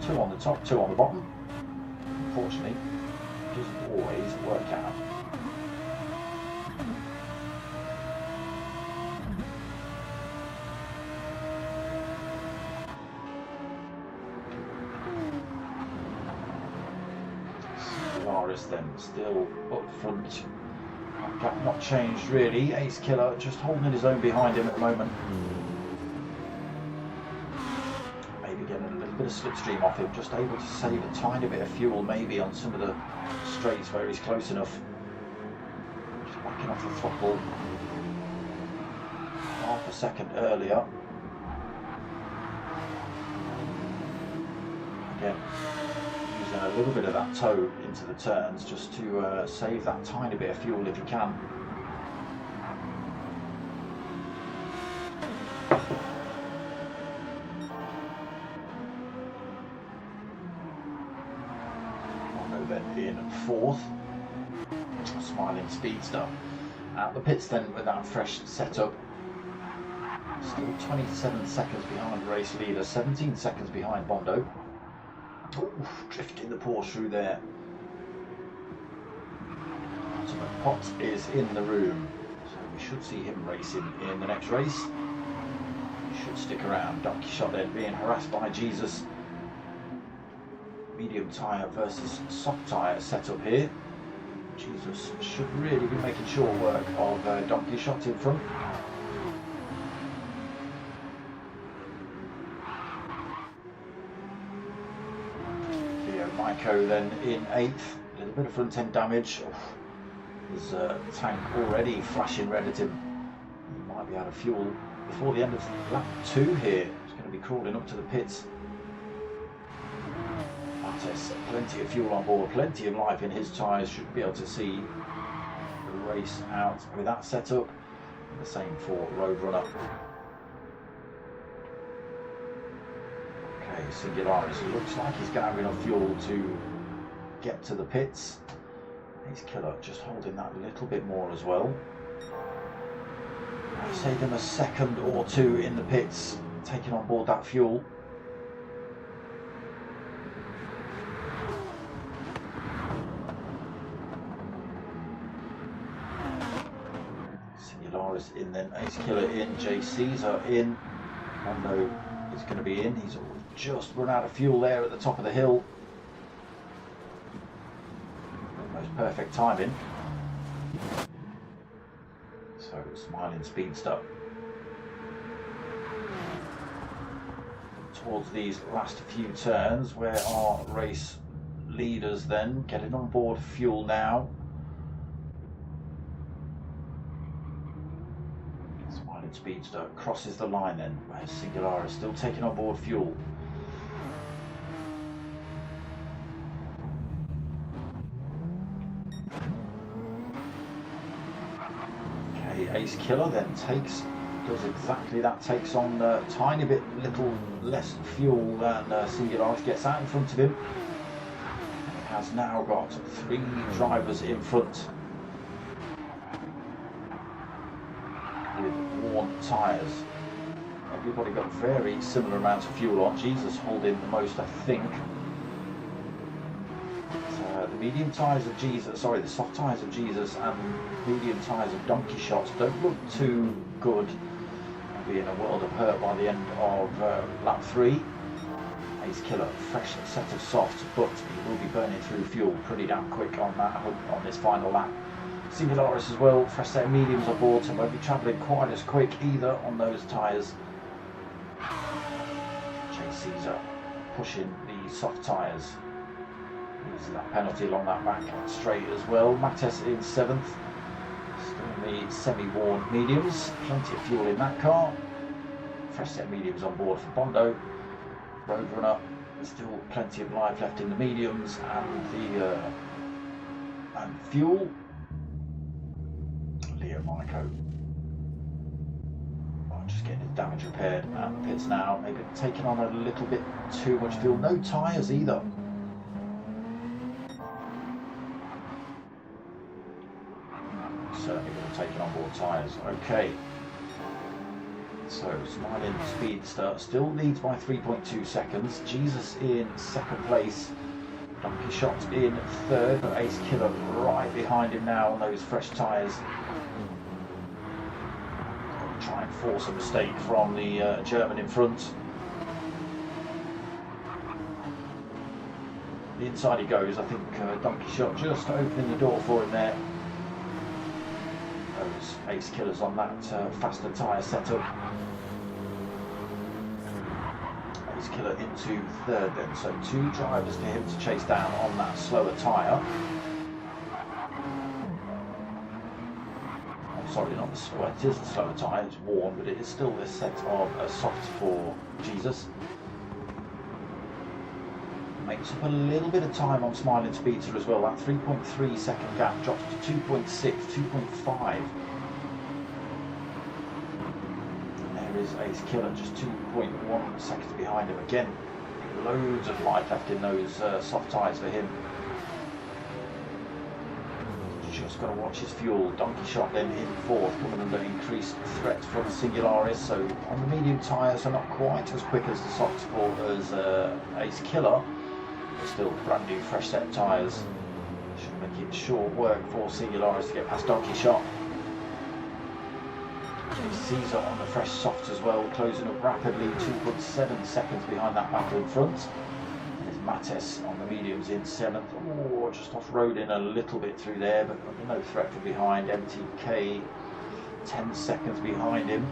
2 on the top, 2 on the bottom. Unfortunately, doesn't always work out. Singularis then still up front. Gap not changed really. Ace Killer just holding his own behind him at the moment. Bit of slipstream off him, just able to save a tiny bit of fuel maybe on some of the straights where he's close enough. Just backing off the throttle half a second earlier. Again, using a little bit of that toe into the turns just to save that tiny bit of fuel if he can. In 4th, Smiling Speedster. Out the pits then with that fresh setup. Still 27 seconds behind race leader, 17 seconds behind Bondo. Oof, drifting the Porsche through there. Ultimate Pot is in the room, so we should see him racing in the next race. He should stick around. Donkey Shot then being harassed by Jesus. Medium tyre versus soft tyre set up here. Jesus should really be making sure work of Donkey Shot in front. Maiko then in 8th, a little bit of front end damage. His tank already flashing red at him. He might be out of fuel before the end of lap 2 here. He's going to be crawling up to the pits. Mattes, plenty of fuel on board, plenty of life in his tyres, should be able to see the race out with that setup. The same for Roadrunner. Singularis, it looks like he's going to have enough fuel to get to the pits. Ace Killer just holding that a little bit more as well. I'll say them a second or two in the pits, taking on board that fuel. Singularis in, then Ace Killer in, J Caesar in, Mondo is going to be in. He's just run out of fuel there at the top of the hill. Almost perfect timing. So Smiling Speedster towards these last few turns, where our race leaders then getting on board fuel now. Smiling Speedster crosses the line then, where Singularis still taking on board fuel. Ace Killer then does exactly that, takes on a tiny bit little less fuel than Singularis, gets out in front of him. He has now got 3 drivers in front with worn tyres. Everybody got very similar amounts of fuel on. Jesus holding the most, I think. The medium tyres of Jesus, sorry, the soft tyres of Jesus and medium tyres of Donkey Shot don't look too good. They'll be in a world of hurt by the end of lap 3. Ace Killer, fresh set of softs, but he will be burning through fuel pretty damn quick on that on this final lap. Singularis as well, fresh set of mediums on board, so won't be travelling quite as quick either on those tyres. J Caesar pushing the soft tyres. Losing that penalty along that back straight as well. Mattes in 7th. Still in the semi-worn mediums. Plenty of fuel in that car. Fresh set of mediums on board for Bondo. Roadrunner. Still plenty of life left in the mediums and the and fuel. Leo Maiko. Just getting his damage repaired at the pits now. Maybe taking on a little bit too much fuel. No tyres either. Certainly going to take it on board tyres. Okay. So Smiling Speedster still leads by 3.2 seconds. Jesus in 2nd place. Donkey Shot in 3rd, but Ace Killer right behind him now on those fresh tyres. Try and force a mistake from the German in front. The inside he goes. I think Donkey Shot just opening the door for him there. Those Ace Killers on that faster tyre setup. Ace Killer into 3rd then, so 2 drivers for him to chase down on that slower tyre. Oh, sorry, not the slower, it is the slower tyre, it's worn, but it is still this set of soft for Jesus. Makes up a little bit of time on Smiling Speedster as well. That 3.3 second gap drops to 2.6, 2.5. And there is Ace Killer, just 2.1 seconds behind him. Again, loads of life left in those soft tyres for him. just got to watch his fuel. Donkey Shot then in fourth, coming under increased threat from Singularis. So on the medium tyres are not quite as quick as the socks or as Ace Killer, but still brand new fresh set of tyres. Should make it short work for Singularis to get past Donkey Shot. Caesar on the fresh softs as well, closing up rapidly, 2.7 seconds behind that battle in front. There's Mattes on the mediums in 7th. Oh, just off-roading a little bit through there, but no threat from behind. MTK 10 seconds behind him.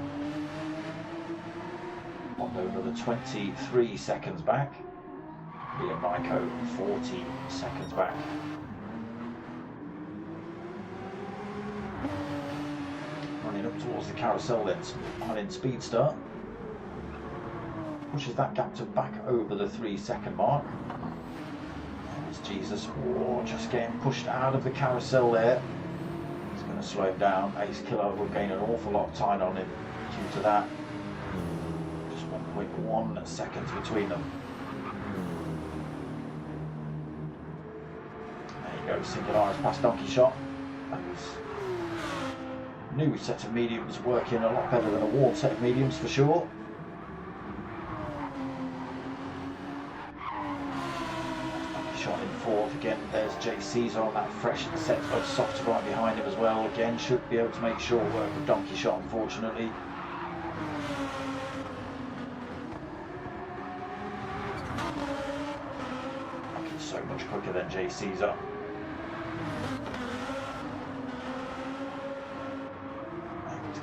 Bondo another 23 seconds back. Liam Myco 40 seconds back. Running up towards the carousel then, Smiling Speedster pushes that gap to back over the 3-second mark. There's Jesus, oh, just getting pushed out of the carousel there. He's going to slow him down. Ace Killer will gain an awful lot of time on him due to that. Just 1.1 seconds between them. There you go, Singularis past Donkey Shot. New set of mediums working a lot better than a worn set of mediums for sure. Shot in fourth again. There's Jay Caesar on that fresh set of softs right behind him as well. Again, should be able to make short work of Donkey Shot, unfortunately. So much quicker than Jay Caesar.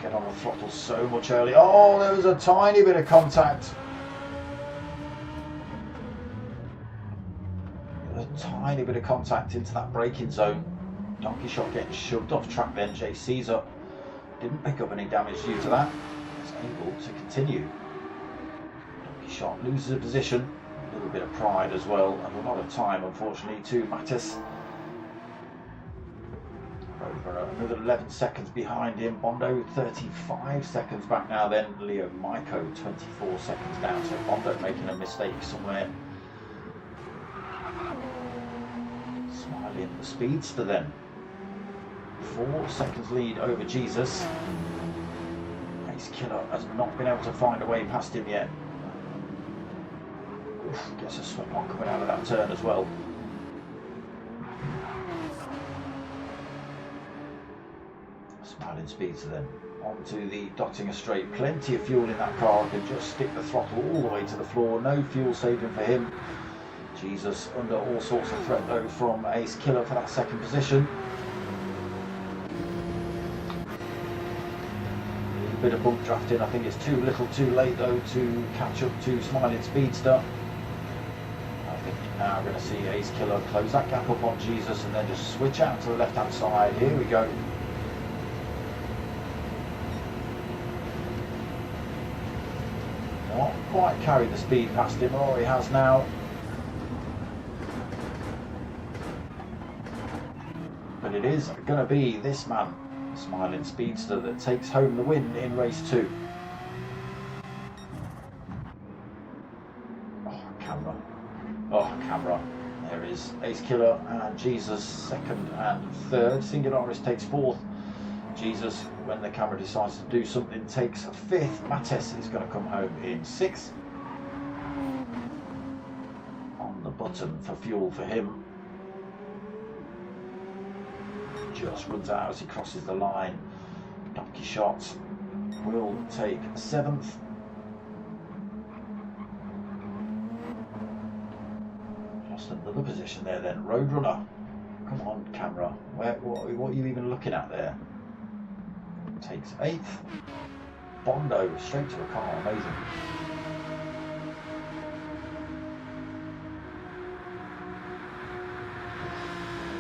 Get on the throttle so much earlier. Oh, there was a tiny bit of contact. A tiny bit of contact into that braking zone. Donkey Shot getting shoved off track then. Jay Caesar didn't pick up any damage due to that. He's able to continue. Donkey Shot loses a position. A little bit of pride as well, and a lot of time, unfortunately, to Mattes. Another 11 seconds behind him. Bondo 35 seconds back now then. Leo Myco 24 seconds down. So Bondo making a mistake somewhere. Smiling the Speedster then. 4 seconds lead over Jesus. Ace Killer has not been able to find a way past him yet. Oof, gets a sweat on coming out of that turn as well. Smiling Speedster then onto the Dottinger straight. Plenty of fuel in that car. Can just stick the throttle all the way to the floor. No fuel saving for him. Jesus under all sorts of threat though from Ace Killer for that second position. A little bit of bump drafting. I think it's too little too late though to catch up to Smiling Speedster. I think now we're going to see Ace Killer close that gap up on Jesus and then just switch out to the left hand side. Here we go. Not quite carried the speed past him, or he has now. But it is going to be this man, Smiling Speedster, that takes home the win in race 2. Oh, camera. Oh, camera. There is Ace Killer and Jesus second and third. Singularis takes fourth. Jesus, when the camera decides to do something, takes 5th. Mattes is going to come home in 6th. On the button for fuel for him. Just runs out as he crosses the line. Donkey Shot will take 7th. Lost another position there then. Roadrunner. Come on, camera. What are you even looking at there? Takes 8th. Bondo straight to the car, amazing.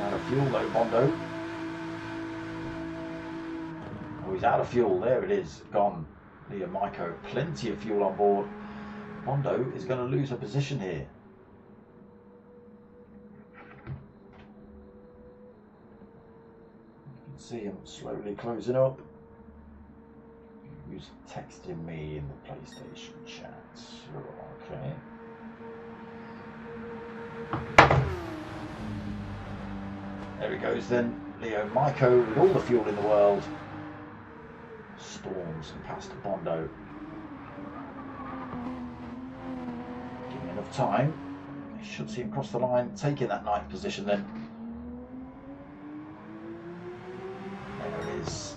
Out of fuel though, Bondo. Oh, he's out of fuel, there it is, gone. Liam Myco, plenty of fuel on board. Bondo is going to lose a position here. You can see him slowly closing up. Who's texting me in the PlayStation chat? Okay. There he goes then. Leo Maiko with all the fuel in the world storms and past Bondo. Giving enough time. You should see him cross the line, taking that 9th position then. There it is.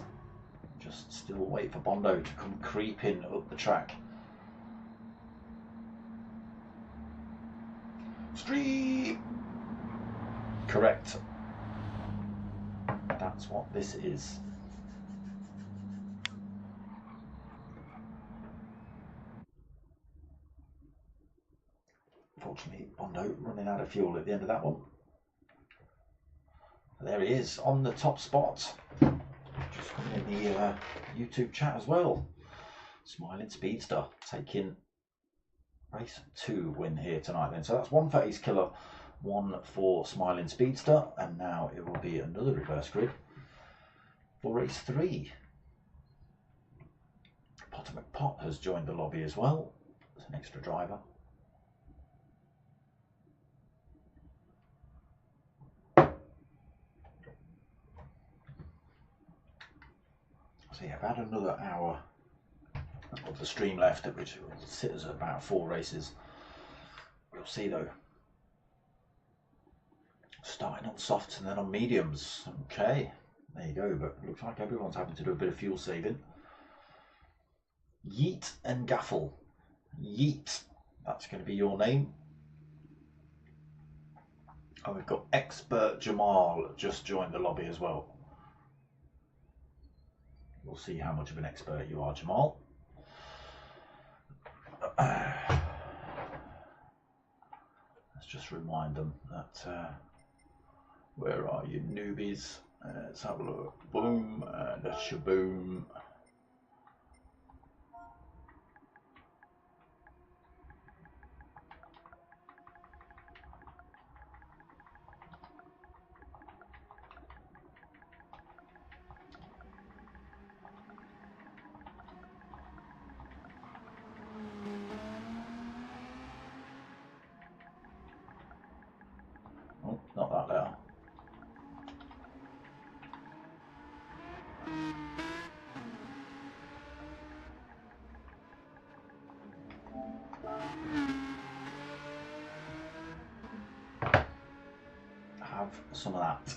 Just still wait for Bondo to come creeping up the track. Street! Correct. That's what this is. Unfortunately, Bondo running out of fuel at the end of that one. There he is on the top spot. Just coming in the YouTube chat as well. Smiling Speedster taking race 2 win here tonight then. So that's 1 for Ace Killer, 1 for Smiling Speedster, and now it will be another reverse grid for race 3. Potter McPot has joined the lobby as well as an extra driver. So yeah, about another hour of the stream left, which will sit us at about 4 races. We'll see though. Starting on softs and then on mediums. Okay, there you go. But it looks like everyone's having to do a bit of fuel saving. Yeet and Gaffel. Yeet, that's going to be your name. And we've got Expert Jamal just joined the lobby as well. We'll see how much of an expert you are, Jamal. Let's just remind them that where are you newbies? Let's have a look. Boom and a shaboom. Oh, not that letter. Have some of that.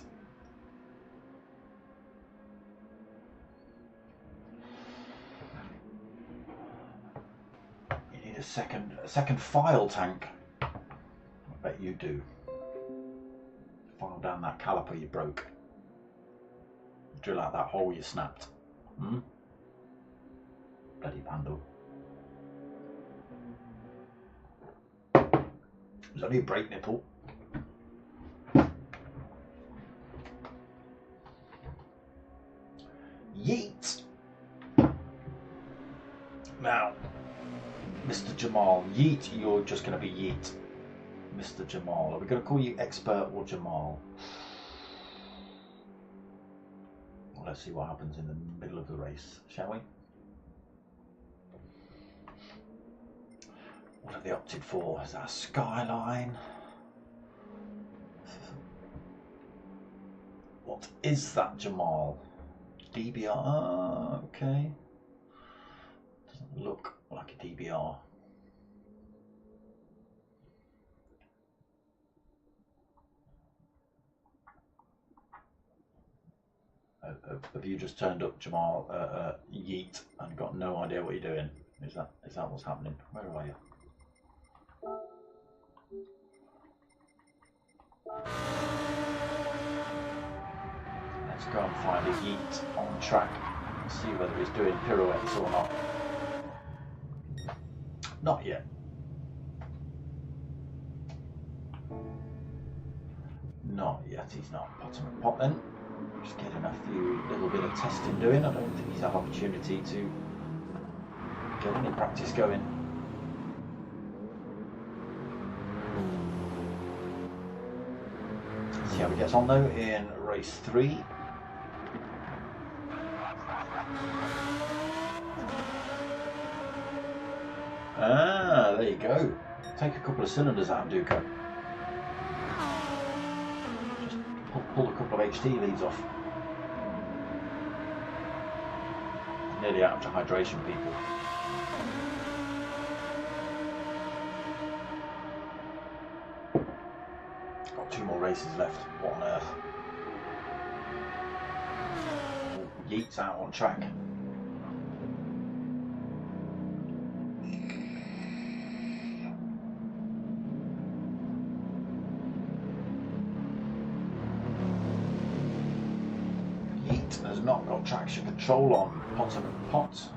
You need a second file tank. I bet you do. File down that caliper you broke. Drill out that hole you snapped. Bloody Pando. There's only a brake nipple. Yeet! Now, Mr. Jamal, Yeet, you're just going to be Yeet. Mr. Jamal, are we going to call you Expert or Jamal? Well, let's see what happens in the middle of the race, shall we? What have they opted for? Is that a Skyline? What is that, Jamal? DBR, okay. Doesn't look like a DBR. Have you just turned up, Jamal, Yeet, and got no idea what you're doing? Is that what's happening? Where are you? Let's go and find a Yeet on track and see whether he's doing pirouettes or not. Not yet. Not yet, he's not. Potter McPot then. Just getting a little bit of testing doing. I don't think he's had opportunity to get any practice going. See how he gets on though in race 3. Ah, there you go. Take a couple of cylinders out, Duco. Just pulled a couple of HT leads off. Nearly out of hydration, people. Got 2 more races left. What on earth? Yeet's out on track. Yeet has not got traction control on Pot.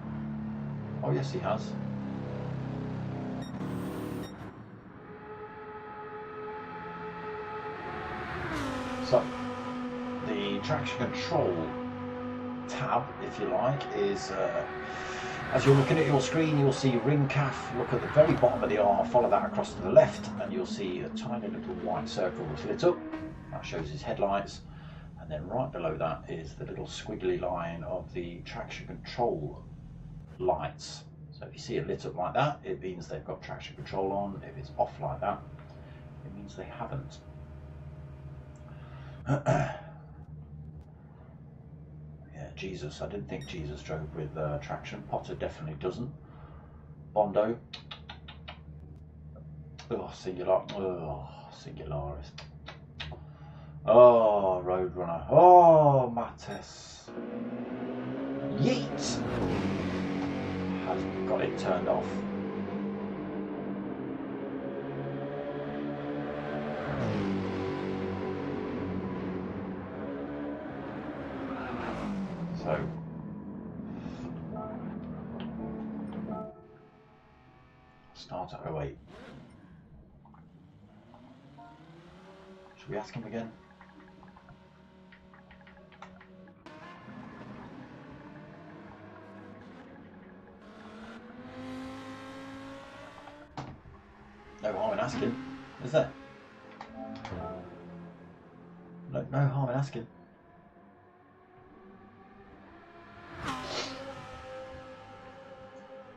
Oh yes, he has. So the traction control tab, if you like, is as you're looking at your screen, you'll see ring calf. Look at the very bottom of the R, follow that across to the left, and you'll see a tiny little white circle that's lit up. That shows his headlights, and then right below that is the little squiggly line of the traction control lights. So if you see it lit up like that, it means they've got traction control on. If it's off like that, it means they haven't. Yeah, Jesus, I didn't think Jesus drove with traction. Potter definitely doesn't. Bondo. Oh, Singularis. Oh, Roadrunner. Oh, Mattes. Yeet! Has got it turned off. So start at 08. Should we ask him again? No harm in asking, is there? No harm in asking.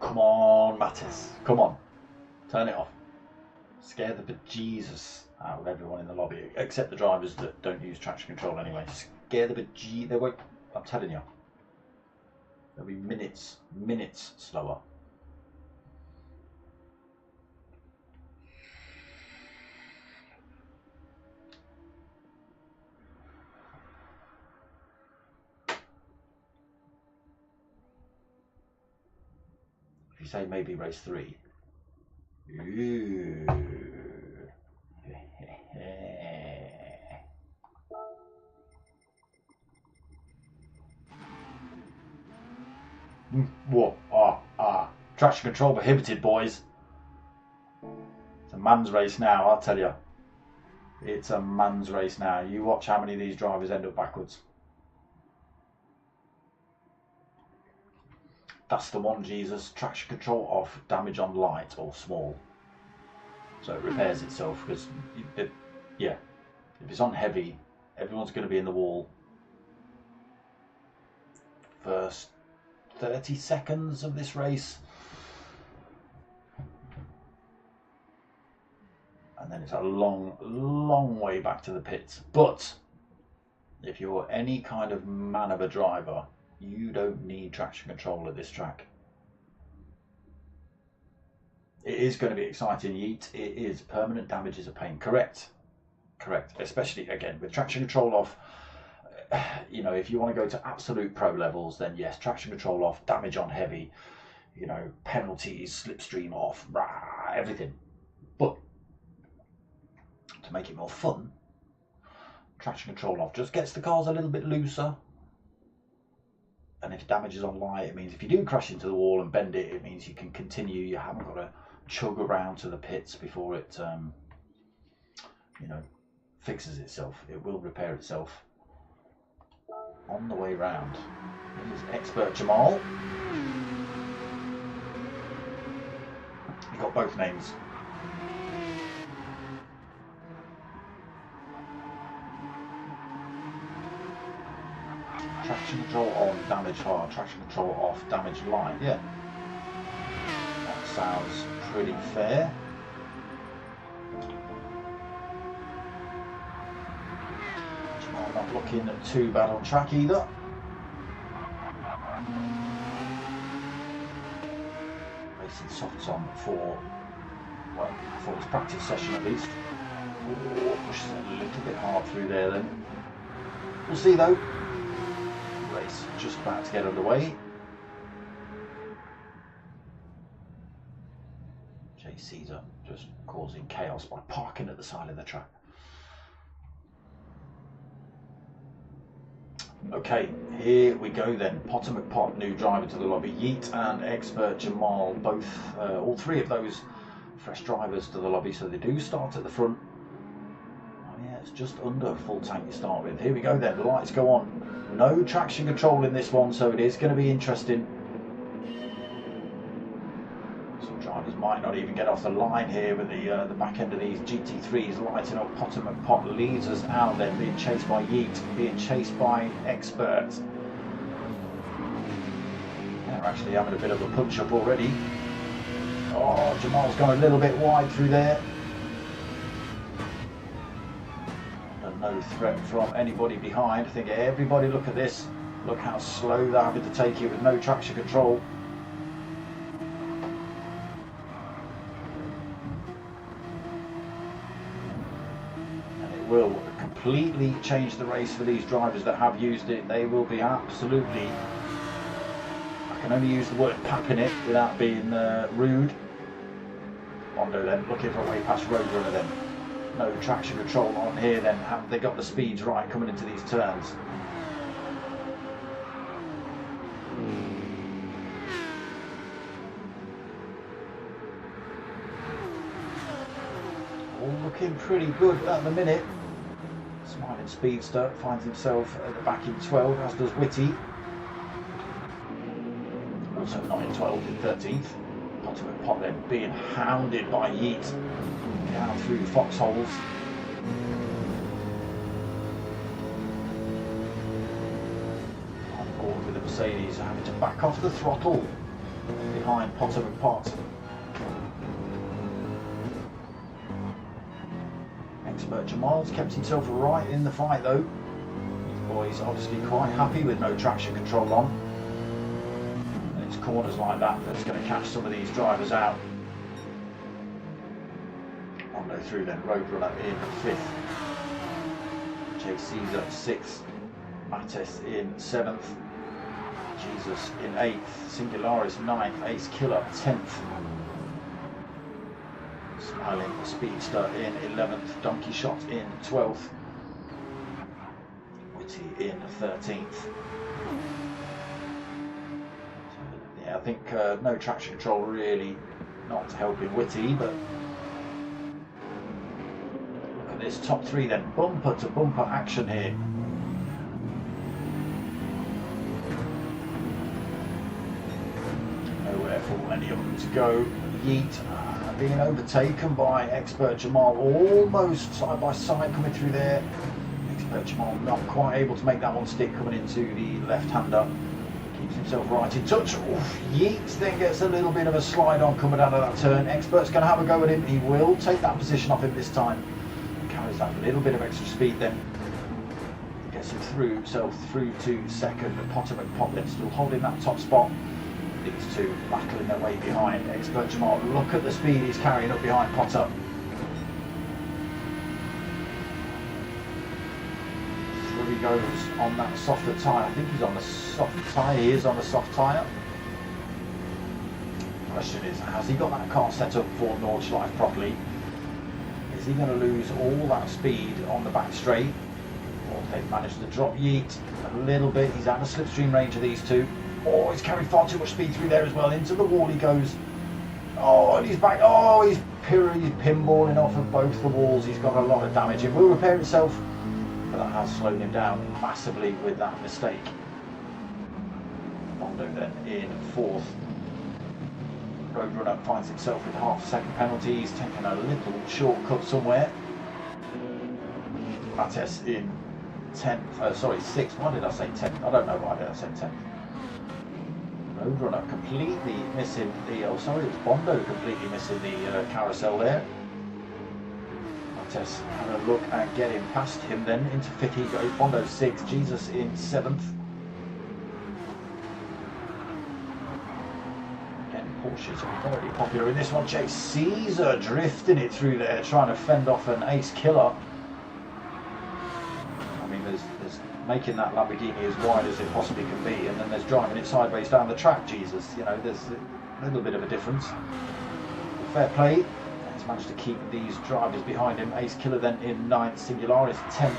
Come on, Mattis. Come on. Turn it off. Scare the bejesus out of everyone in the lobby, except the drivers that don't use traction control anyway. Scare the bejesus. They won't. I'm telling you. They'll be minutes slower. If you say maybe race 3. Ooh. What? Traction control prohibited, boys. It's a man's race now, I'll tell you. It's a man's race now. You watch how many of these drivers end up backwards. That's the one, Jesus. Traction control off, damage on light or small. So it repairs itself because, yeah, if it's on heavy, everyone's going to be in the wall. First 30 seconds of this race. And then it's a long way back to the pits. But if you're any kind of man of a driver, you don't need traction control at this track. It is going to be exciting, Yeet. It is. Permanent damage is a pain. Correct. Especially, again, with traction control off. You know, if you want to go to absolute pro levels, then yes, traction control off, damage on heavy, you know, penalties, slipstream off, everything. But to make it more fun, traction control off just gets the cars a little bit looser. And if damage is on light, it means if you do crash into the wall and bend it, it means you can continue. You haven't got to chug around to the pits before it, you know, fixes itself. It will repair itself on the way round. Here's expert Jamal. He got both names. Traction control on, damage hard. Traction control off, damage light. Yeah, that sounds pretty fair. Jamal not not looking too bad on track either. Racing softs on for, well, for his practice session at least. Oh, pushes a little bit hard through there then. We'll see though. Race just about to get underway. Caesar just causing chaos by parking at the side of the track. Okay, here we go then. Potter McPot, new driver to the lobby. Yeet and Expert Jamal, both, all three of those fresh drivers to the lobby, so they do start at the front. Oh yeah, it's just under full tank to start with. Here we go then, the lights go on. No traction control in this one, so it is going to be interesting. Drivers might not even get off the line here with the back end of these GT3s lighting up. Potter McPot leads us out then, being chased by Yeet, being chased by Expert. They're actually having a bit of a punch up already. Oh, Jamal's gone a little bit wide through there. And no threat from anybody behind. I think everybody look at this. Look how slow they're having to take it with no traction control. Will completely change the race for these drivers that have used it. They will be absolutely, I can only use the word papping it without being rude. Mondo then looking for a way past Roadrunner then. No traction control on here then. Have they got the speeds right coming into these turns? All looking pretty good at the minute. Smiling Speedster finds himself at the back in 12, as does Whitty. Also not in 12th, in 13th. Potter McPot then being hounded by Yeet down through the foxholes. On board with the Mercedes, having to back off the throttle behind Potter McPot. Expert Jamal's kept himself right in the fight though. These boys obviously quite happy with no traction control on. And it's corners like that that's going to catch some of these drivers out. Mondo through then, Roadrunner in 5th. Chase Caesar 6th. Mattes in 7th. Jesus in 8th. Singularis 9th. Ace Killer 10th. Smiling Speedster in 11th, Donkey Shot in 12th, Whitty in 13th. So, yeah, I think no traction control really not helping Whitty, but look at this top three then, bumper to bumper action here. Nowhere for any of them to go. Yeet being overtaken by Expert Jamal, almost side by side coming through there. Expert Jamal not quite able to make that one stick coming into the left-hander. Keeps himself right in touch. Oof, Yeet then gets a little bit of a slide on coming out of that turn. Expert's going to have a go at him. He will take that position off him this time. Carries that little bit of extra speed then. Gets him through to second. Potter McPot then still holding that top spot. These two battling their way behind. Expert Jamal, look at the speed he's carrying up behind Potter. Through he goes on that softer tyre. I think he's on the soft tyre. He is on the soft tyre. Question is, has he got that car set up for Nordshliefe properly? Is he going to lose all that speed on the back straight? Or they've managed to drop Yeet a little bit. He's out of slipstream range of these two. Oh, he's carried far too much speed through there as well. Into the wall he goes. Oh, and he's back. Oh, he's pinballing off of both the walls. He's got a lot of damage. It will repair itself, but that has slowed him down massively with that mistake. Mondo then in 4th. Roadrunner finds himself with half a second penalty. He's taken a little shortcut somewhere. Mattes in 10th. Sorry, 6th. Why did I say 10th? I don't know why did I say 10th. Roadrunner completely missing the, oh sorry, it was Bondo completely missing the carousel there. Mates have a look at getting past him then. Into fifth he goes, Bondo 6th, Jesus in 7th. Again, Porsches are very popular in this one. J. Caesar drifting it through there, trying to fend off an ace killer. I mean, there's making that Lamborghini as wide as it possibly can be, and then there's driving it sideways down the track. Jesus, you know, there's a little bit of a difference. Fair play. He's managed to keep these drivers behind him. Ace Killer then in 9th, Singularis 10th,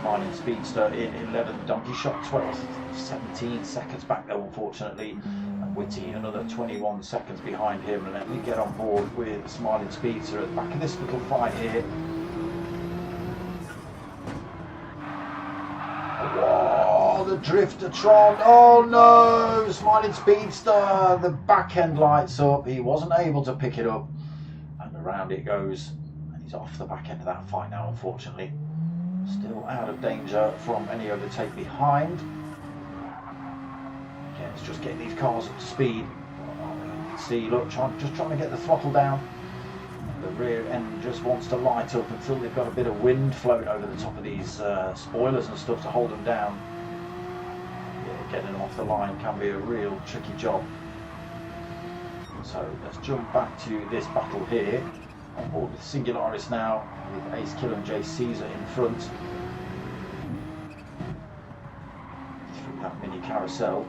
Smiling Speedster in 11th, Donkey Shot 12th, 17 seconds back there unfortunately, and Witty another 21 seconds behind him. And let me get on board with Smiling Speedster at the back of this little fight here. Oh, the Driftertron, oh no, Smiling Speedster, the back end lights up, he wasn't able to pick it up. Around it goes, and he's off the back end of that fight now unfortunately. Still out of danger from any overtake behind. Again, it's just getting these cars up to speed. See, look, just trying to get the throttle down. The rear end just wants to light up until they've got a bit of wind flowing over the top of these spoilers and stuff to hold them down. Yeah, getting them off the line can be a real tricky job. So let's jump back to this battle here. On board with Singularis now, with Ace Killer and J. Caesar in front. Through that mini carousel.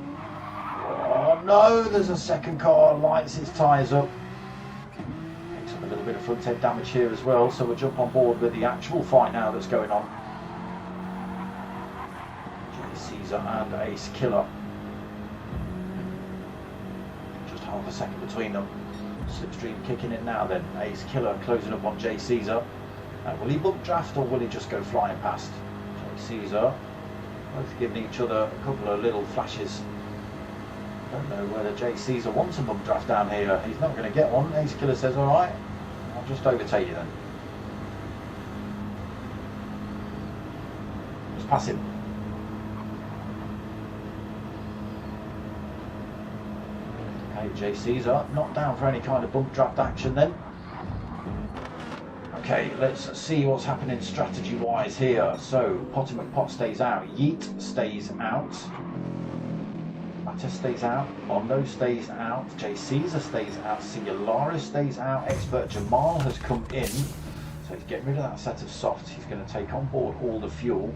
Oh no, there's a second car, lights its tyres up. Picks up a little bit of front end damage here as well, so we'll jump on board with the actual fight now that's going on. J. Caesar and Ace Killer. Half a second between them. Slipstream kicking in now then. Ace Killer closing up on J. Caesar. Will he bump draft or will he just go flying past? J. Caesar both giving each other a couple of little flashes. Don't know whether J. Caesar wants a bump draft down here. He's not going to get one. Ace Killer says, alright, I'll just overtake you then. Just pass him. J. Caesar not down for any kind of bump draft action then. Okay, let's see what's happening strategy wise here. So Potimus Pot stays out, Yeet stays out, Mates stays out, Bondo stays out, J. Caesar stays out, Singularis stays out, Expert Jamal has come in, so he's getting rid of that set of softs. He's going to take on board all the fuel.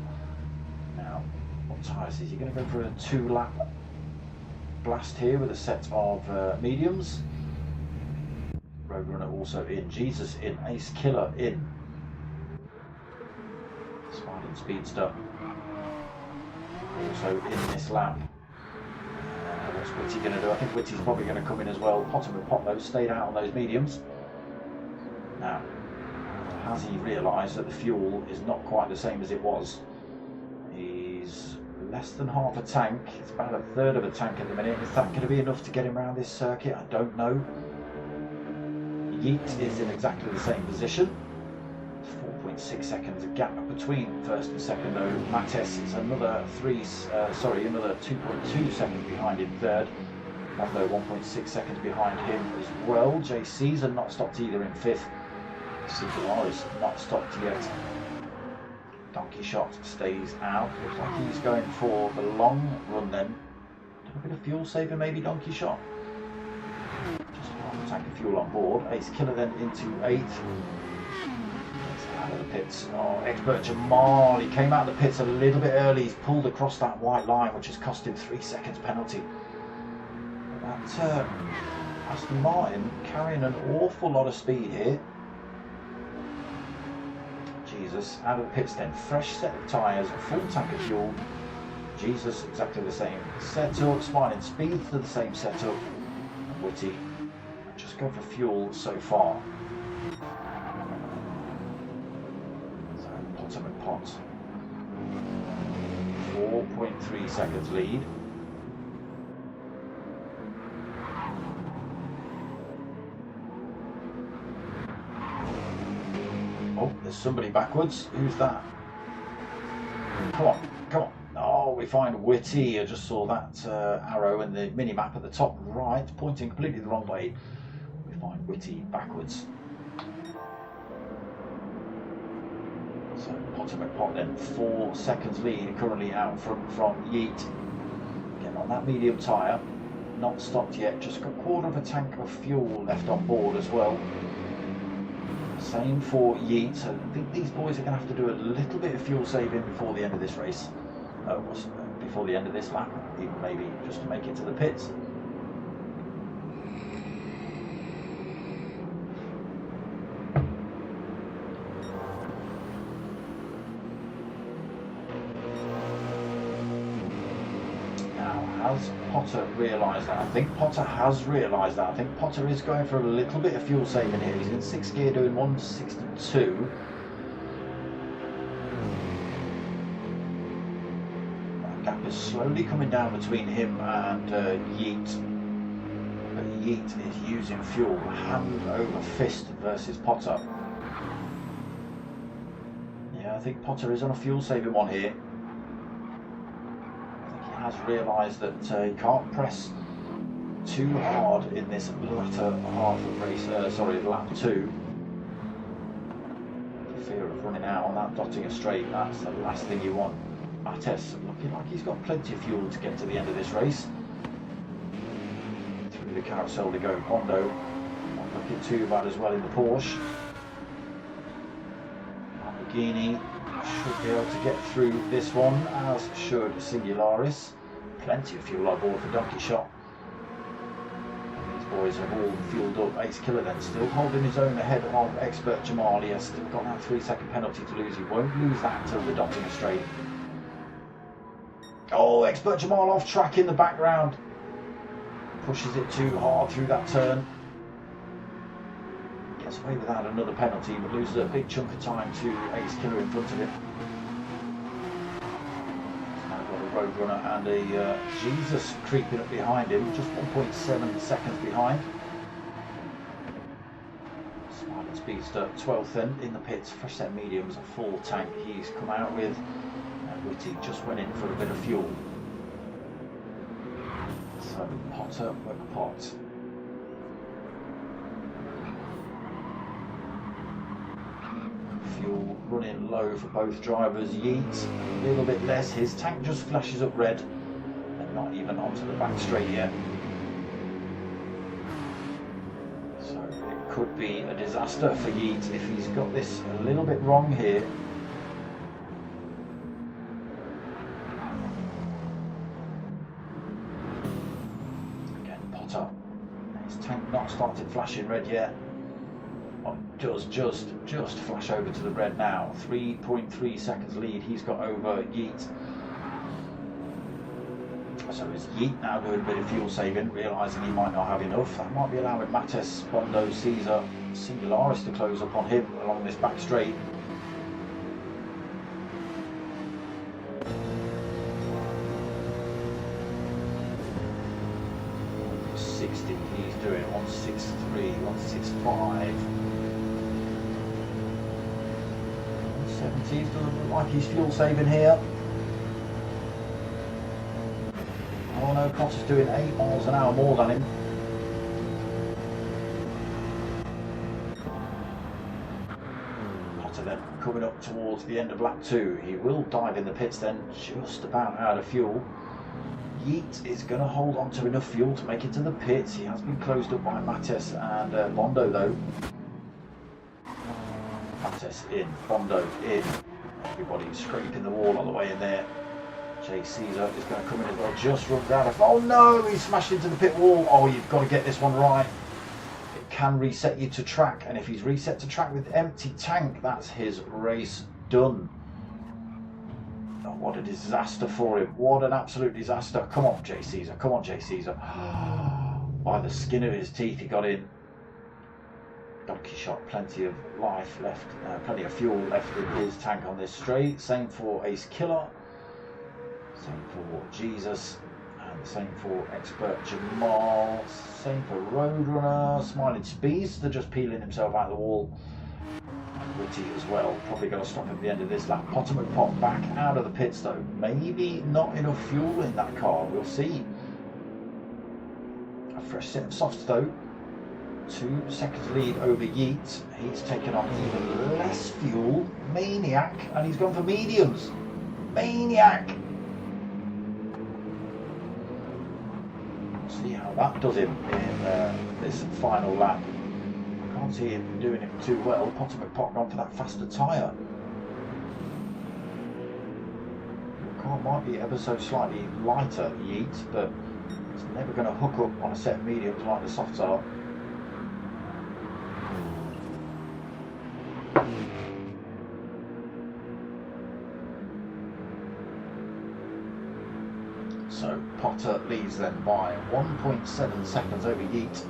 Now, what tyres is he going to go for a 2-lap blast here with a set of mediums. Roadrunner also in, Jesus in, Ace Killer in, Smiling Speedster also in this lap. What's Witty going to do? I think Witty's probably going to come in as well. Potimus Pot though stayed out on those mediums. Now, has he realised that the fuel is not quite the same as it was? He's less than half a tank. It's about a third of a tank at the minute. Is that going to be enough to get him around this circuit? I don't know. Yeet is in exactly the same position. 4.6 seconds, a gap between first and second though. Mates is another another 2.2 seconds behind in third. Mondo 1.6 seconds behind him as well. J. Caesar not stopped either in fifth. Singularis not stopped yet. Donkey Shot stays out. Looks like he's going for the long run then. A bit of fuel saving maybe, Donkey Shot. Just half a tank of fuel on board. Ace Killer then into 8th. Out of the pits. Oh, Expert Jamal. He came out of the pits a little bit early. He's pulled across that white line, which has cost him 3 seconds penalty. That Aston Martin carrying an awful lot of speed here. Jesus, out of the pits then, fresh set of tyres, a full tank of fuel. Jesus, exactly the same setup, Smiling Speedster the same setup, and Witty just go for fuel so far. So Potimus Pot, 4.3 seconds lead. Oh, there's somebody backwards. Who's that? Come on, come on. Oh, we find Witty. I just saw that arrow in the mini-map at the top right, pointing completely the wrong way. We find Witty backwards. So Potter McPot then 4 seconds lead, currently out from Yeet. Getting on that medium tyre, not stopped yet, just got 1/4 of a tank of fuel left on board as well. Same for Yeet, so I think these boys are going to have to do a little bit of fuel saving before the end of this race. Before the end of this lap, even maybe just to make it to the pits. Has Potter realised that? I think Potter has realised that. I think Potter is going for a little bit of fuel saving here. He's in 6th gear doing 162. That gap is slowly coming down between him and Yeet. But Yeet is using fuel hand over fist versus Potter. Yeah, I think Potter is on a fuel saving one here. Has realised that he can't press too hard in this latter half of race, lap 2. For fear of running out on that Dottinger straight. That's the last thing you want. Mattes looking like he's got plenty of fuel to get to the end of this race. Through the carousel to go. Bondo not looking too bad as well in the Porsche. Lamborghini should be able to get through this one, as should Singularis. Plenty of fuel on board for Donkey Shot. And these boys have all fueled up. Ace Killer then still holding his own ahead of Expert Jamal. He has still got that 3-second penalty to lose. He won't lose that until the Dottinger straight. Oh, Expert Jamal off track in the background. Pushes it too hard through that turn. Gets away without another penalty, but loses a big chunk of time to Ace Killer in front of him. Now got a Roadrunner and a Jesus creeping up behind him, just 1.7 seconds behind. Smiling Speedster 12th then in the pits, fresh set mediums, a full tank he's come out with. And Whitty just went in for a bit of fuel. So Potter McPot. Fuel running low for both drivers. Yeet a little bit less. His tank just flashes up red and not even onto the back straight yet. So it could be a disaster for Yeet if he's got this a little bit wrong here. Again, Potter. His tank not started flashing red yet. Does just flash over to the red now. 3.3 seconds lead he's got over Yeet. So is Yeet now doing a bit of fuel saving, realising he might not have enough. That might be allowing Mattes, Bondo, Caesar, Singularis to close up on him along this back straight. He's doing 163, 165. 170, doesn't look like he's fuel saving here. Oh no, Potter's doing 8 miles an hour more than him. Potter then coming up towards the end of lap 2. He will dive in the pits then, just about out of fuel. Yeet is going to hold on to enough fuel to make it to the pits. He has been closed up by Mattes and Bondo though. Mattes in, Bondo in. Everybody's scraping the wall on the way in there. Jay Caesar is going to come in as well. Just runs out of... Oh no, he's smashed into the pit wall. Oh, you've got to get this one right. It can reset you to track, and if he's reset to track with empty tank, that's his race done. Oh, what a disaster for him. What an absolute disaster. Come on, Jay Caesar. Come on, Jay Caesar. By the skin of his teeth, he got in. Donkey Shot, plenty of life left, plenty of fuel left in his tank on this straight. Same for Ace Killer. Same for Jesus. And same for Expert Jamal. Same for Roadrunner. Smiling Speedster just peeling himself out of the wall. Whitty as well, probably going to stop at the end of this lap. Potter McPot back out of the pits though. Maybe not enough fuel in that car, we'll see. A fresh set of softs though. 2 seconds lead over Yeet. He's taken on even less fuel. Maniac, and he's gone for mediums. Maniac! See how that does him in this final lap. Can't see him doing it too well. Potter McPot gone for that faster tyre. The car might be ever so slightly lighter, Yeet, but it's never going to hook up on a set of mediums like the softs are. So Potter leads then by 1.7 seconds over Yeet.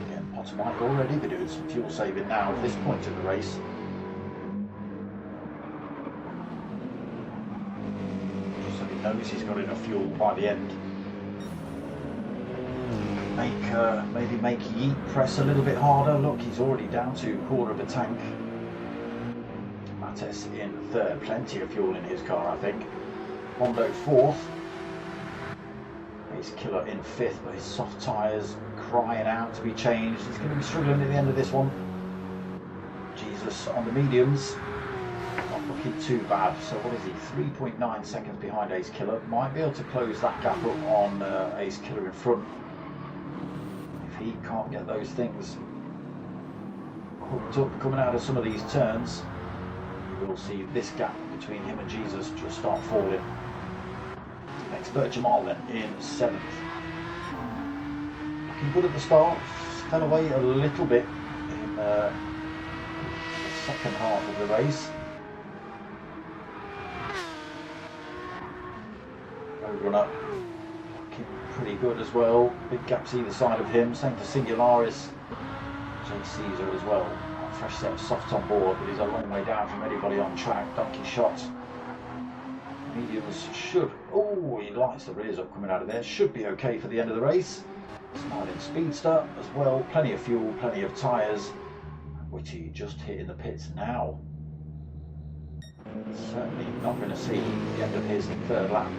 Again, Potter might already be doing some fuel saving now at this point in the race. So he knows he's got enough fuel by the end. Maybe make Yeet press a little bit harder. Look, he's already down to quarter of a tank. Mattes in third, plenty of fuel in his car, I think. Bondo fourth. Ace Killer in fifth, but his soft tyres crying out to be changed. He's going to be struggling at the end of this one. Jesus on the mediums, not looking too bad. So what is he? 3.9 seconds behind Ace Killer. Might be able to close that gap up on Ace Killer in front. If he can't get those things hooked up coming out of some of these turns, we'll see this gap between him and Jesus just start falling. Expert Jamal then in 7th. Looking good at the start, fell away a little bit in the second half of the race. Roadrunner looking pretty good as well. Big gaps either side of him. Same for Singularis. J. Caesar as well. Fresh set of softs on board, but he's a long way down from anybody on track. Donkey shot. Mediums should. Oh, he lights the rears up coming out of there. Should be okay for the end of the race. Smiling Speedster as well. Plenty of fuel, plenty of tyres. Whitty just hitting the pits now. Certainly not going to see the end of his third lap.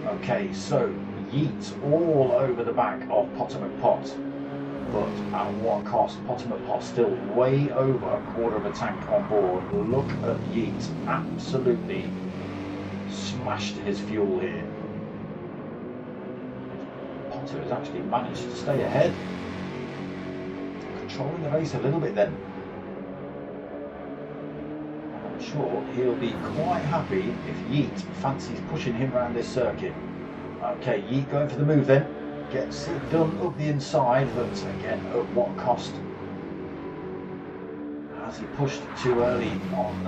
Okay, so Yeet all over the back of Potter McPot. But at what cost? Potter McPot still way over a quarter of a tank on board. Look at Yeet, absolutely smashed his fuel here. Potter has actually managed to stay ahead, controlling the race a little bit then. I'm sure he'll be quite happy if Yeet fancies pushing him around this circuit. Okay, Yeet going for the move then. Gets it done up the inside, but again, at what cost? Has he pushed too early on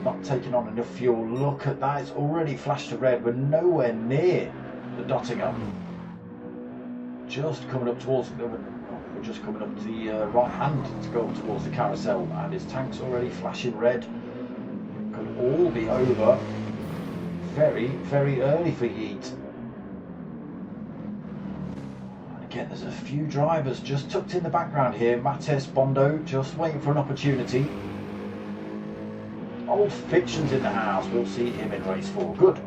not taking on enough fuel? Look at that, it's already flashed to red. We're nowhere near the Dottingham. Just coming up towards, we're just coming up to the right hand to go towards the carousel, and his tank's already flashing red. Could all be over very, very early for Yeet. Again, there's a few drivers just tucked in the background here. Mattes, Bondo, just waiting for an opportunity. Old Fiction's in the house. We'll see him in race 4. Good.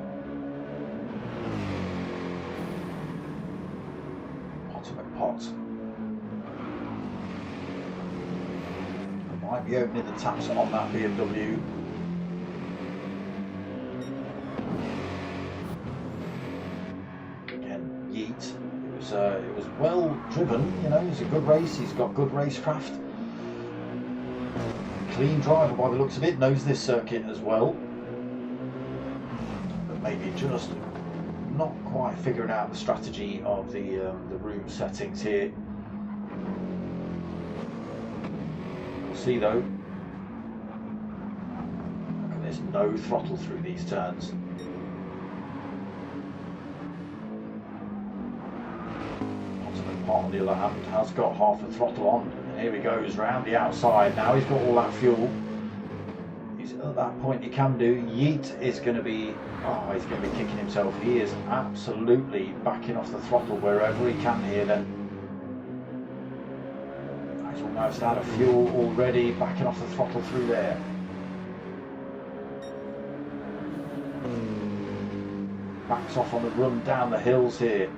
Potter McPot. Might be opening the taps on that BMW. Again, Yeet. It was well driven, you know, it was a good race, he's got good racecraft. Clean driver by the looks of it, knows this circuit as well. But maybe just not quite figuring out the strategy of the room settings here. We'll see though. Look at this, no throttle through these turns. On the other hand, has got half the throttle on, and here he goes round the outside. Now he's got all that fuel. He's at that point he can do. Yeet is going to be, oh, he's going to be kicking himself. He is absolutely backing off the throttle wherever he can here then. He's almost out of fuel already, backing off the throttle through there. Backs off on the run down the hills here.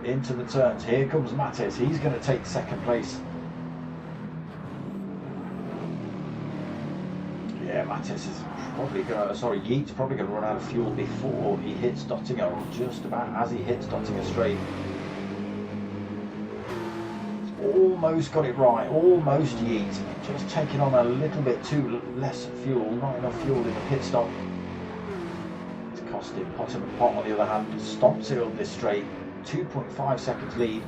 into the turns. Here comes Mattes. He's going to take second place. Yeah, Mattes is probably going to, sorry, Yeat's probably going to run out of fuel before he hits Dottinger, or just about as he hits Dottinger straight. Almost got it right, almost Yeat. Just taking on a little bit too less fuel, not enough fuel in the pit stop. It's cost him. Pot on the other hand stomps it up this straight. 2.5 seconds lead.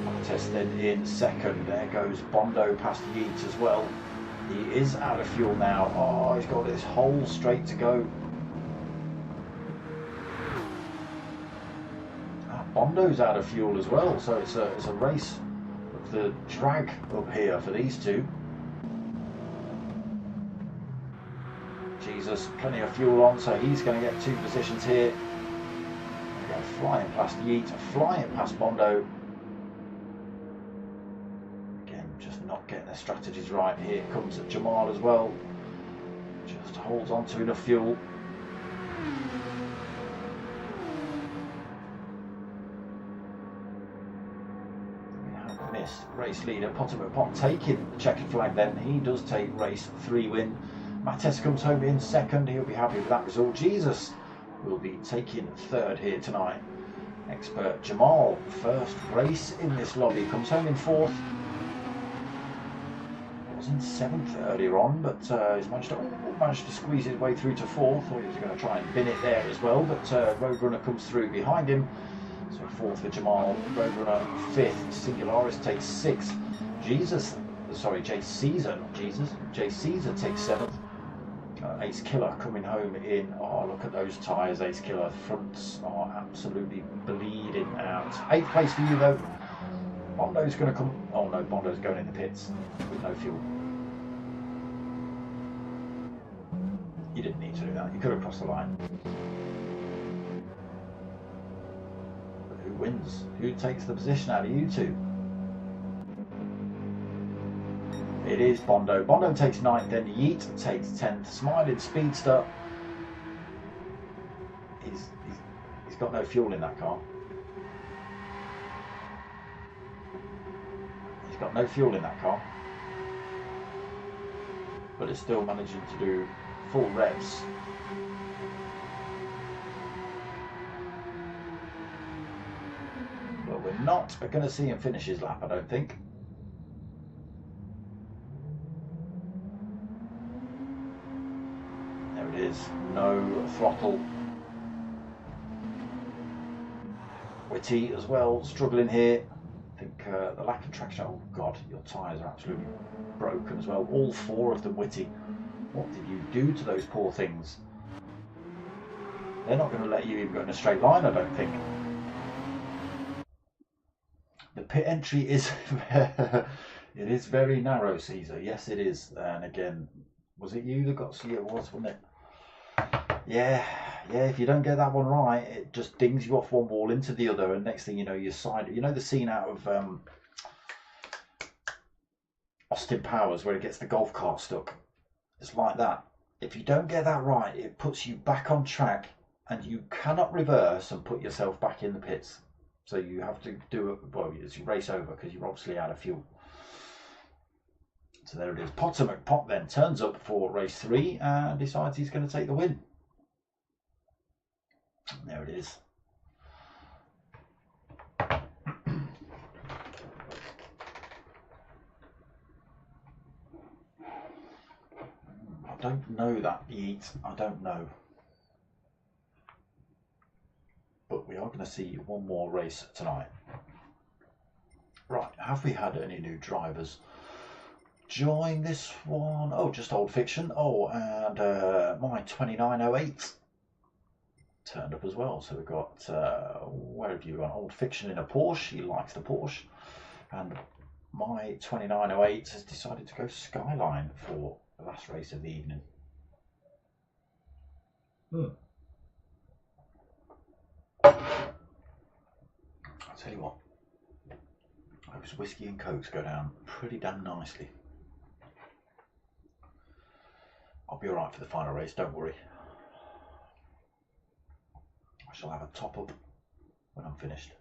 Mattes then in second. There goes Bondo past Yeat as well. He is out of fuel now. Oh, he's got this whole straight to go. Bondo's out of fuel as well, so it's a race of the drag up here for these two. Jesus, plenty of fuel on, so he's going to get 2 positions here. Go flying past Yeat, flying past Bondo. Again, just not getting their strategies right. Here comes Jamal as well. Just holds on to enough fuel. Missed race leader Pot taking the checkered flag. Then he does take race 3 win. Mattes comes home in second. He'll be happy with that result. Jesus will be taking 3rd here tonight. Expert Jamal, first race in this lobby, comes home in 4th. Was in 7th earlier on, but he's managed to squeeze his way through to 4th. Thought he was going to try and bin it there as well, but Roadrunner comes through behind him. So 4th for Jamal, Roadrunner 5th, Singularis takes 6th, Jay Caesar, not Jesus, Jay Caesar takes 7th, Ace Killer coming home in, oh look at those tyres, Ace Killer, fronts are absolutely bleeding out. 8th place for you though. Bondo's going to come, oh no, Bondo's going in the pits with no fuel. You didn't need to do that, you could have crossed the line. Who wins? Who takes the position out of you two? It is Bondo. Bondo takes 9th, then Yeat takes 10th. Smiling Speedster. He's got no fuel in that car. He's got no fuel in that car. But it's still managing to do full revs. But we're not going to see him finish his lap, I don't think. There it is, no throttle. Whitty as well, struggling here. I think the lack of traction, oh God, your tyres are absolutely broken as well. All 4 of them, Whitty. What did you do to those poor things? They're not going to let you even go in a straight line, I don't think. The pit entry is it is very narrow, Caesar. Yes, it is. And again, was it you that got? Yeah, it was, wasn't it? Yeah. If you don't get that one right, it just dings you off one wall into the other, and next thing you know, you're side. You know the scene out of Austin Powers where it gets the golf cart stuck. It's like that. If you don't get that right, it puts you back on track, and you cannot reverse and put yourself back in the pits. So you have to do it, well, it's your race over because you're obviously out of fuel. So there it is. Potter McPot then turns up for race 3 and decides he's going to take the win. There it is. I don't know that Yeat. I don't know. But we are going to see one more race tonight. Right, have we had any new drivers join this one? Oh, just Old Fiction. Oh, and my 2908 turned up as well. So we've got, where have you gone? Old Fiction in a Porsche. He likes the Porsche. And my 2908 has decided to go Skyline for the last race of the evening. I'll tell you what, those whiskey and cokes go down pretty damn nicely. I'll be alright for the final race, don't worry. I shall have a top up when I'm finished.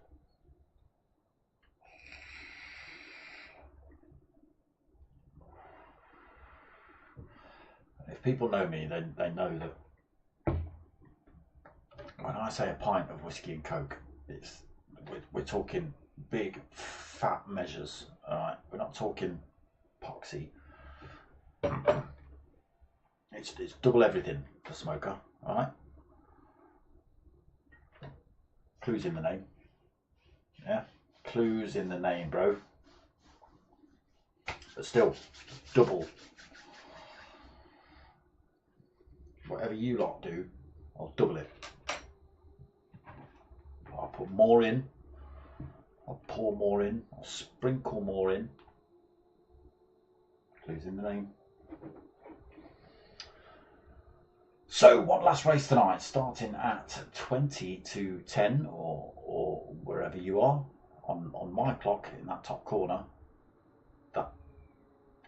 if people know me, they know that when I say a pint of whiskey and coke, we're talking big fat measures. All right, we're not talking poxy. It's double everything for smoker. All right, clues in the name. Yeah, clues in the name, bro. But still, double. Whatever you lot do, I'll double it. I'll put more in. I'll pour more in. I'll sprinkle more in. Clues in the name. So one last race tonight, starting at 20 to 10 or wherever you are on my clock in that top corner. That,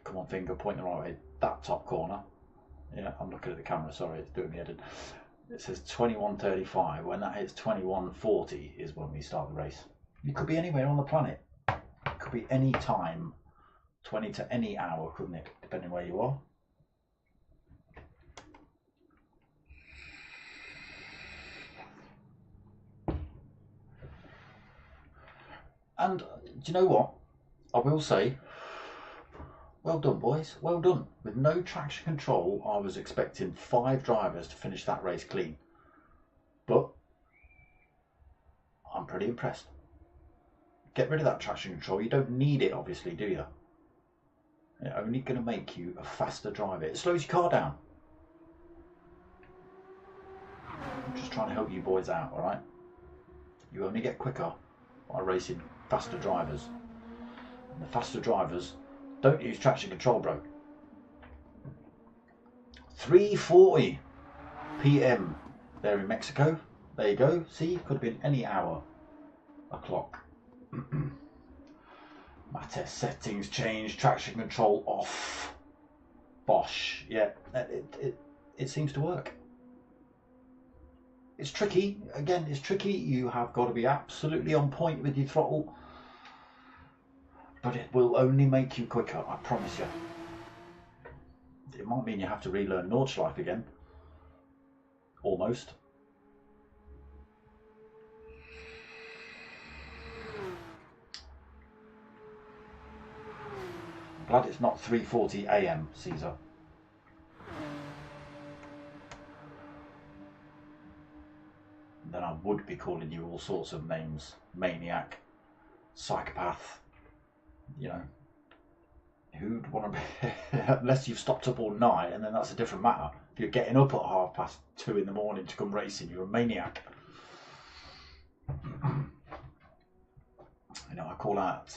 come on finger, point the right way. That top corner. Yeah, I'm looking at the camera. Sorry, it's doing me head in. It says 21:35. When that hits 21:40 is when we start the race. You could be anywhere on the planet. It could be any time, 20 to any hour, couldn't it? Depending where you are. And do you know what? I will say, well done, boys. Well done. With no traction control, I was expecting 5 drivers to finish that race clean. But I'm pretty impressed. Get rid of that traction control. You don't need it, obviously, do you? It's only going to make you a faster driver. It slows your car down. I'm just trying to help you boys out, all right? You only get quicker by racing faster drivers. And the faster drivers don't use traction control, bro. 3:40 p.m. there in Mexico. There you go. See, could have been any hour o'clock. Matter settings changed, traction control off. Bosh. Yeah, it seems to work. It's tricky. Again, it's tricky. You have got to be absolutely on point with your throttle. But it will only make you quicker, I promise you. It might mean you have to relearn Nordschleife again. Almost. I'm glad it's not 3:40 AM, Caesar. Then I would be calling you all sorts of names. Maniac, psychopath, you know. Who'd want to be, unless you've stopped up all night, and then that's a different matter. If you're getting up at 2:30 in the morning to come racing, you're a maniac. You know, I call out,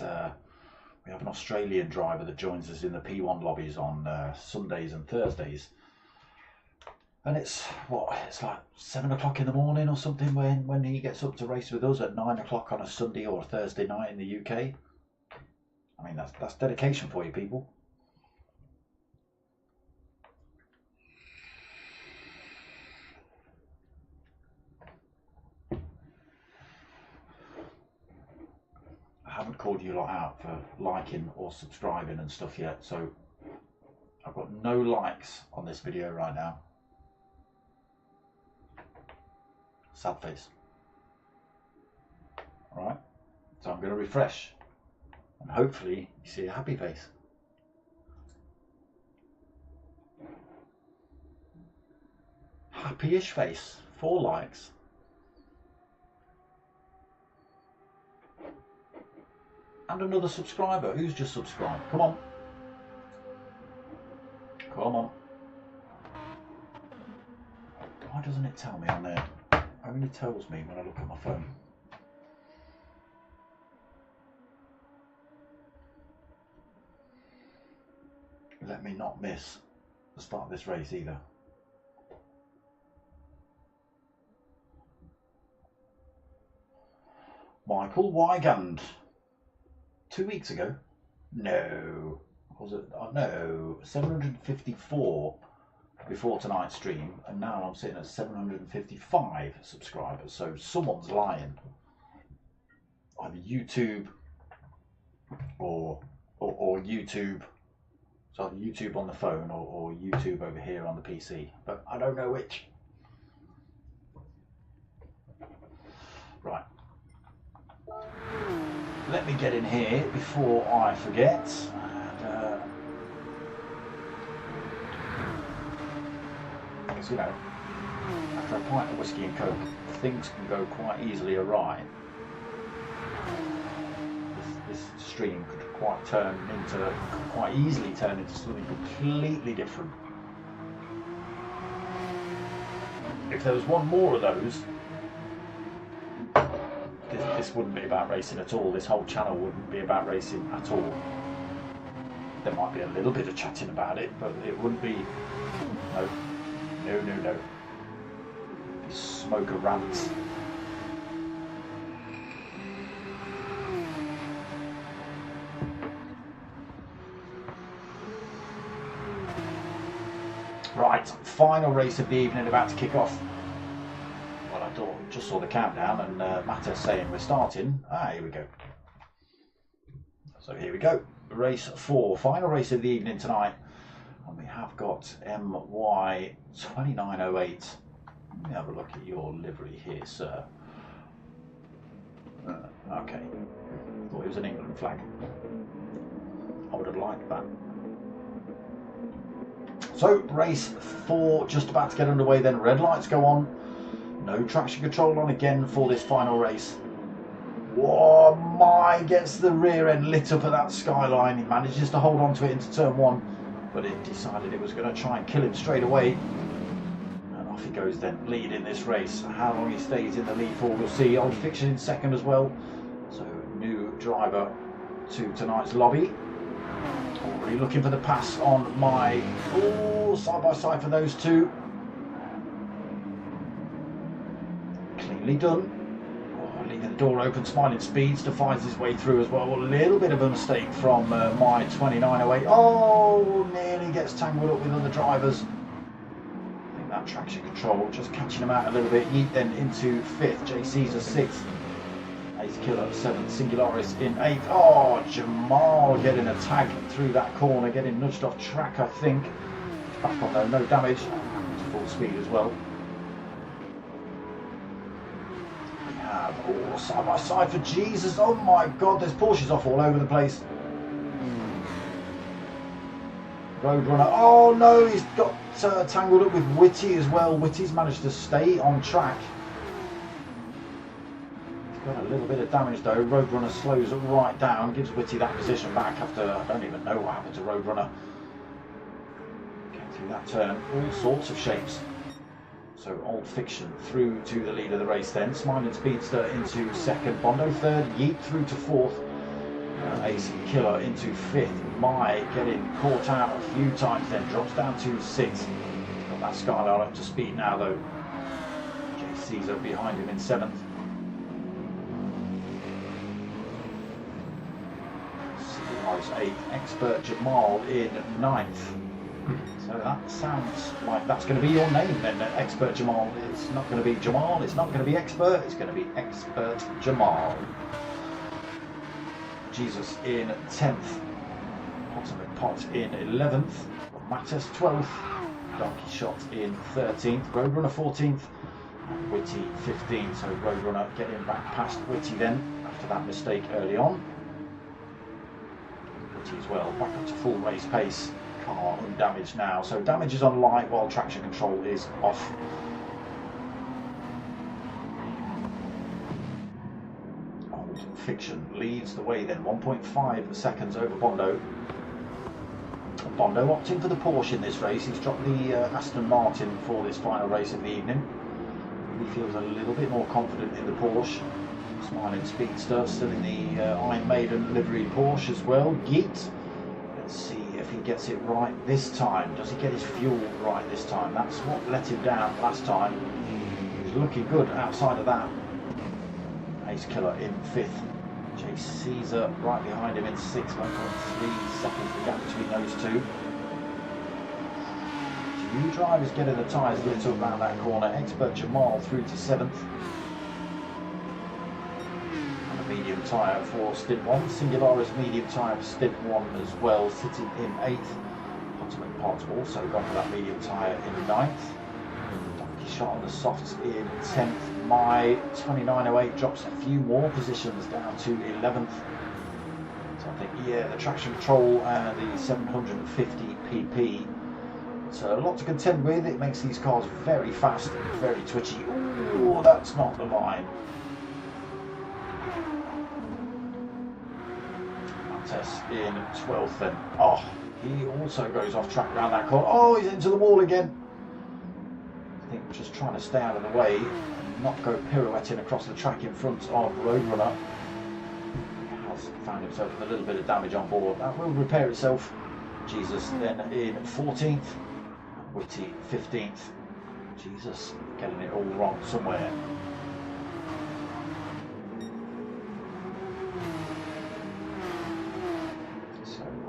we have an Australian driver that joins us in the P1 lobbies on Sundays and Thursdays. And it's like 7 o'clock in the morning or something when he gets up to race with us at 9 o'clock on a Sunday or a Thursday night in the UK. I mean, that's dedication for you, people. I haven't called you lot out for liking or subscribing and stuff yet, so I've got no likes on this video right now. Sad face. Alright, so I'm going to refresh and hopefully you see a happy face. Happy-ish face, 4 likes. And another subscriber. Who's just subscribed? Come on. Come on. Why doesn't it tell me on there? It only tells me when I look at my phone. Let me not miss the start of this race either. Michael Wygand. 2 weeks ago? No. Was it? Oh, no. 754 before tonight's stream, and now I'm sitting at 755 subscribers. So someone's lying. Either YouTube or YouTube It's either YouTube on the phone or YouTube over here on the PC, but I don't know which. Right. Let me get in here before I forget. Because, you know, after a pint of whiskey and coke, things can go quite easily awry. This stream could quite easily turn into something completely different. If there was one more of those, this wouldn't be about racing at all. This whole channel wouldn't be about racing at all. There might be a little bit of chatting about it, but it wouldn't be. No. Smoker rants. Right, final race of the evening about to kick off. Well, I just saw the countdown and Matter saying we're starting. Here we go. So here we go. Race 4, final race of the evening tonight. And we have got MY 2908. Let me have a look at your livery here, sir. Okay. Thought it was an England flag. I would have liked that. So, race 4 just about to get underway then. Red lights go on. No traction control on again for this final race. Whoa, my, gets the rear end lit up at that skyline. He manages to hold on to it into turn 1, but it decided it was going to try and kill him straight away. And off he goes then, leading this race. How long he stays in the lead for, we'll see. Old Fiction in second as well. So, new driver to tonight's lobby. Already looking for the pass on my side by side for those two. Cleanly done. Leaving the door open, Smiling Speedster finds his way through as well. A little bit of a mistake from my 2908. Oh, nearly gets tangled up with other drivers. I think that traction control just catching him out a little bit. Yeet then into 5th, JC's a 6th. Ace Killer 7th, Singularis in 8th. Oh, Jamal getting a tag through that corner, getting nudged off track, I think. Back on though, no damage. Full speed as well. We have side by side for Jesus. Oh my God, there's Porsches off all over the place. Roadrunner. Oh no, he's got tangled up with Whitty as well. Whitty's managed to stay on track. Got a little bit of damage though. Roadrunner slows right down, gives Whitty that position back after, I don't even know what happened to Roadrunner. Getting through that turn, all sorts of shapes. So Old Fiction through to the lead of the race then. Smiling Speedster into 2nd, Bondo 3rd, Yeet through to 4th. Ace Killer into 5th. Mai getting caught out a few times then, drops down to 6th. Got that Skylar up to speed now though. JC's up behind him in 7th. Singularis 8th, Expert Jamal in 9th. So that sounds like that's going to be your name then, Expert Jamal. It's not going to be Jamal, it's not going to be Expert, it's going to be Expert Jamal. Jesus in 10th, Ultimate Pot in 11th, Mattis 12th, Donkey Shot in 13th, Roadrunner 14th, and Whitty 15th. So Roadrunner getting back past Whitty then after that mistake early on. Whitty as well, back up to full race pace. Car undamaged now, so damage is on light while traction control is off. Old Fiction leads the way then, 1.5 seconds over Bondo. Bondo opting for the Porsche in this race. He's dropped the Aston Martin for this final race of the evening. He feels a little bit more confident in the Porsche. Smiling Speedster still in the Iron Maiden livery Porsche as well. Yeet. Let's see if he gets it right this time. Does he get his fuel right this time? That's what let him down last time. He was looking good outside of that. Ace Killer in 5th. Chase Caesar right behind him in 6th. 1.3 seconds the gap between those two. Two drivers getting the tyres lit up around that corner. Expert Jamal through to 7th. Medium tyre for stint 1, Singularis medium tyre for stint 1 as well, sitting in 8th. ultimate pots also gone for that medium tyre in 9th. Donkey shot on the softs in 10th. My 2908 drops a few more positions down to 11th. So I think, yeah, the traction control and the 750 pp. So a lot to contend with. It makes these cars very fast and very twitchy. Oh, that's not the line. Test in 12th then. Oh, he also goes off track around that corner. Oh, he's into the wall again. I think just trying to stay out of the way and not go pirouetting across the track in front of Roadrunner. He has found himself with a little bit of damage on board. That will repair itself. Jesus then in 14th. Witty 15th. Jesus, getting it all wrong somewhere.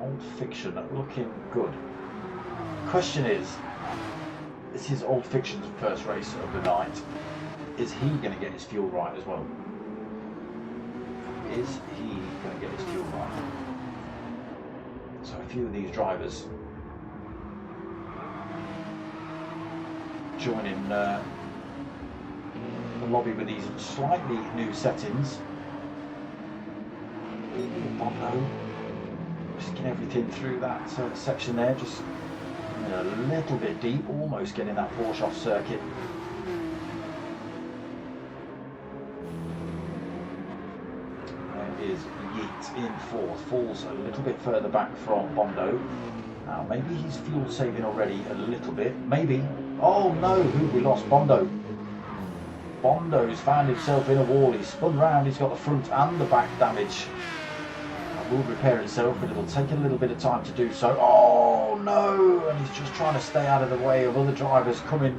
Old Fiction looking good. Question is, this is Old Fiction's first race of the night. Is he going to get his fuel right as well? Is he going to get his fuel right? So a few of these drivers joining the lobby with these slightly new settings. Bondo risking everything through that section there, just a little bit deep, almost getting that Porsche off circuit. There is Yeet in 4th, falls a little bit further back from Bondo. Now maybe he's fuel saving already a little bit, maybe. Oh no, we lost Bondo. Bondo's found himself in a wall. He's spun round, he's got the front and the back damage. Will repair itself, but it'll take a little bit of time to do so. Oh no! And he's just trying to stay out of the way of other drivers coming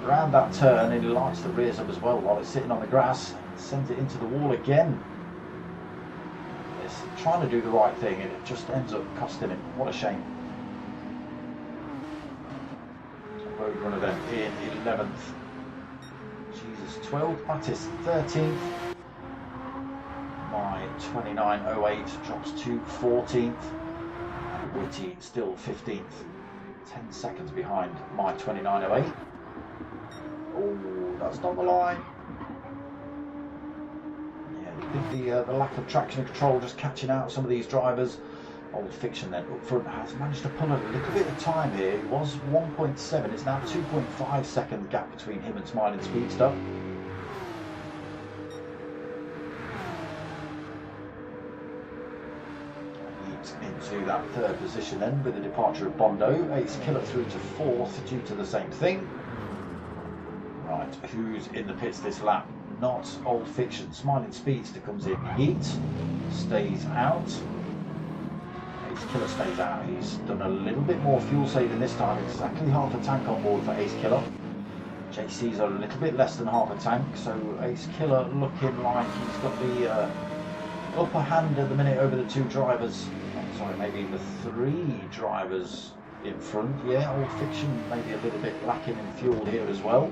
around that turn, and he lights the rears up as well while it's sitting on the grass. Sends it into the wall again. It's trying to do the right thing, and it just ends up costing him. What a shame. Roadrunner then in 11th. Jesus, 12th. Mattis 13th. My 2908 drops to 14th. Witty still 15th. 10 seconds behind my 2908. Oh, that's not the line. Yeah, I think the lack of traction control just catching out some of these drivers. Old Fiction then up front has managed to pull a little bit of time here. It was 1.7, it's now 2.5 second gap between him and Smiling Speedster. Into that 3rd position then with the departure of Bondo. Ace Killer through to 4th due to the same thing. Right, who's in the pits this lap? Not Old Fiction. Smiling Speedster comes in. Yeet stays out. Ace Killer stays out. He's done a little bit more fuel saving this time. Exactly half a tank on board for Ace Killer. JC's a little bit less than half a tank, so Ace Killer looking like he's got the upper hand at the minute over the 2 drivers. Sorry, maybe the 3 drivers in front. Yeah, Old Fiction maybe a little bit lacking in fuel here as well.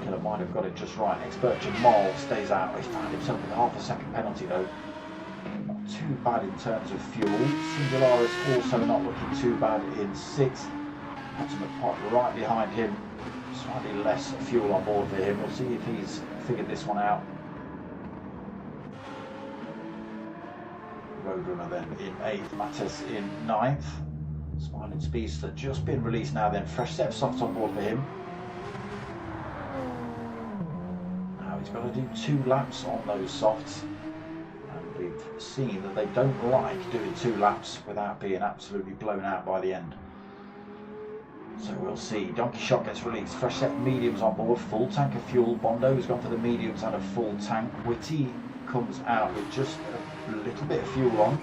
Killer might have got it just right. Expert Jamal stays out. He's found himself with half a second penalty though. Not too bad in terms of fuel. Singularis also not looking too bad in 6th. Ultimate pot right behind him. Slightly less fuel on board for him. We'll see if he's figured this one out. Roadrunner then in 8th, Mattis in 9th. Smiling Speedster just been released now then. Fresh set of softs on board for him. Now he's got to do 2 laps on those softs. And we've seen that they don't like doing 2 laps without being absolutely blown out by the end. So we'll see. Donkey Shot gets released. Fresh set of mediums on board. Full tank of fuel. Bondo has gone for the mediums and a full tank. Witty comes out with just a little bit of fuel on.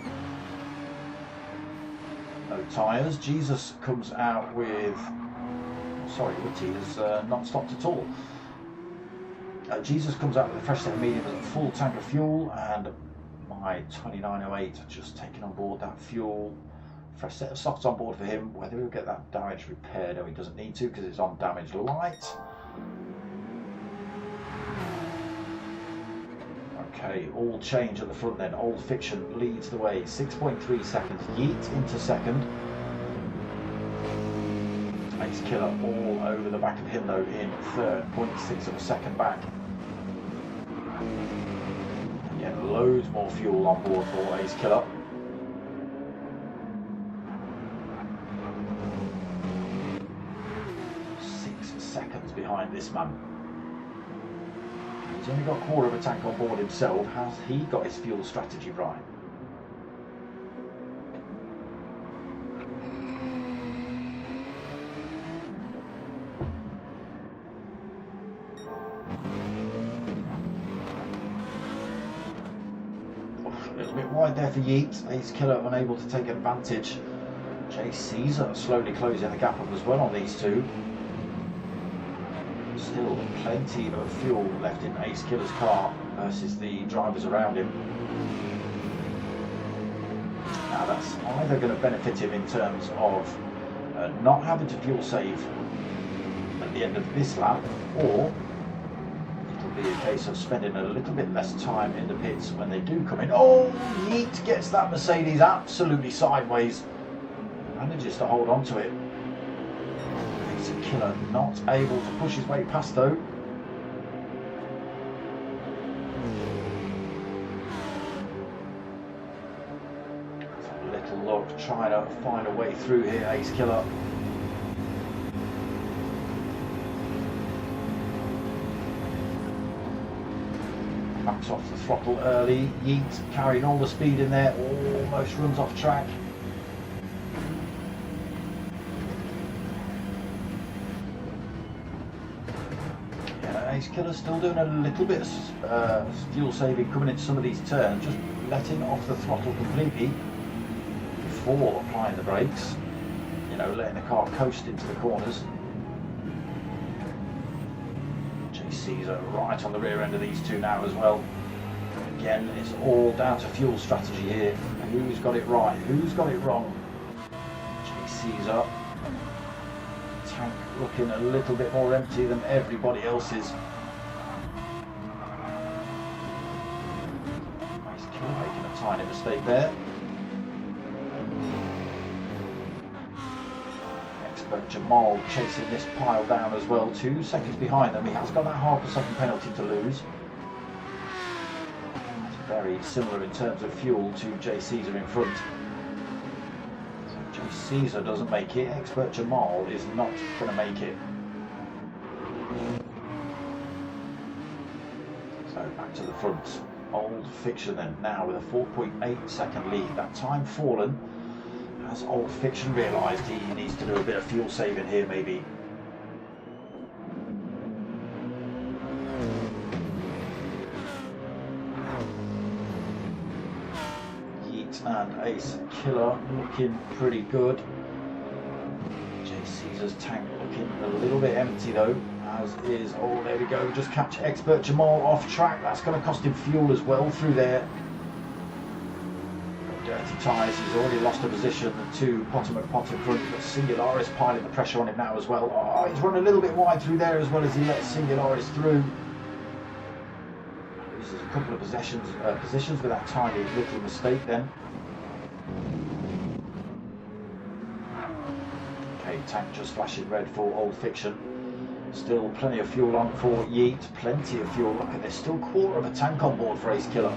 No tyres. Jesus comes out with... Sorry, Witty has not stopped at all. Jesus comes out with a fresh set of mediums and a full tank of fuel. And my 2908 just taking on board that fuel. Fresh set of softs on board for him. Whether he'll get that damage repaired, no, he doesn't need to because it's on damage light. Okay, all change at the front then. Old Fiction leads the way. 6.3 seconds. Yeet into second. Ace Killer all over the back of him though in third. 0.6 of a second back. Again, loads more fuel on board for Ace Killer. 6 seconds behind this man. He's only got a quarter of a tank on board himself. Has he got his fuel strategy right? A little bit wide there for Yeet. Ace Killer unable to take advantage. J Caesar slowly closing the gap up as well on these two. Still plenty of fuel left in Ace Killer's car versus the drivers around him. Now that's either going to benefit him in terms of not having to fuel save at the end of this lap, or it'll be a case of spending a little bit less time in the pits when they do come in. Oh, Yeet gets that Mercedes absolutely sideways. Manages to hold on to it. Ace Killer not able to push his way past though. A little look, trying to find a way through here, Ace Killer. Backs off the throttle early. Yeet carrying all the speed in there, almost runs off track. Ace Killer still doing a little bit of fuel saving coming into some of these turns, just letting off the throttle completely before applying the brakes, you know, letting the car coast into the corners. J Caesar right on the rear end of these two now as well. Again, it's all down to fuel strategy here. Who's got it right? Who's got it wrong? J Caesar. Tank looking a little bit more empty than everybody else's. Ace Killer making a tiny mistake there. Expert Jamal chasing this pile down as well, 2 seconds behind them. He has got that half a second penalty to lose. That's very similar in terms of fuel to J Caesar in front. J Caesar doesn't make it, Expert Jamal is not going to make it. So back to the front. Old Fiction then, now with a 4.8 second lead. That time fallen. Has Old Fiction realised he needs to do a bit of fuel saving here maybe? And Ace Killer looking pretty good. J Caesar's tank looking a little bit empty though, as is, oh there we go, just catch Expert Jamal off track. That's going to cost him fuel as well through there. Got dirty tyres, he's already lost a position to Potomac Pot in front, but Singularis piling the pressure on him now as well. Oh, he's run a little bit wide through there as well as he lets Singularis through. Loses a couple of positions with that tiny little mistake then. Okay, tank just flashing red for Old Fiction. Still plenty of fuel on for Yeet, plenty of fuel. Look at this, still quarter of a tank on board for Ace Killer.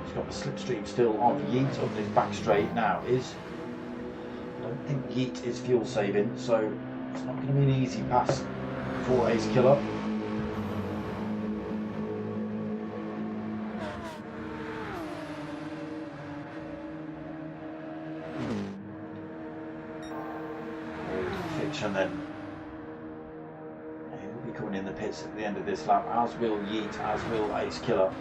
He's got the slipstream still of Yeet up his back straight now. I don't think Yeet is fuel saving, so it's not going to be an easy pass for Ace Killer. And then he'll be coming in the pits at the end of this lap, as will Yeet, as will Ace Killer.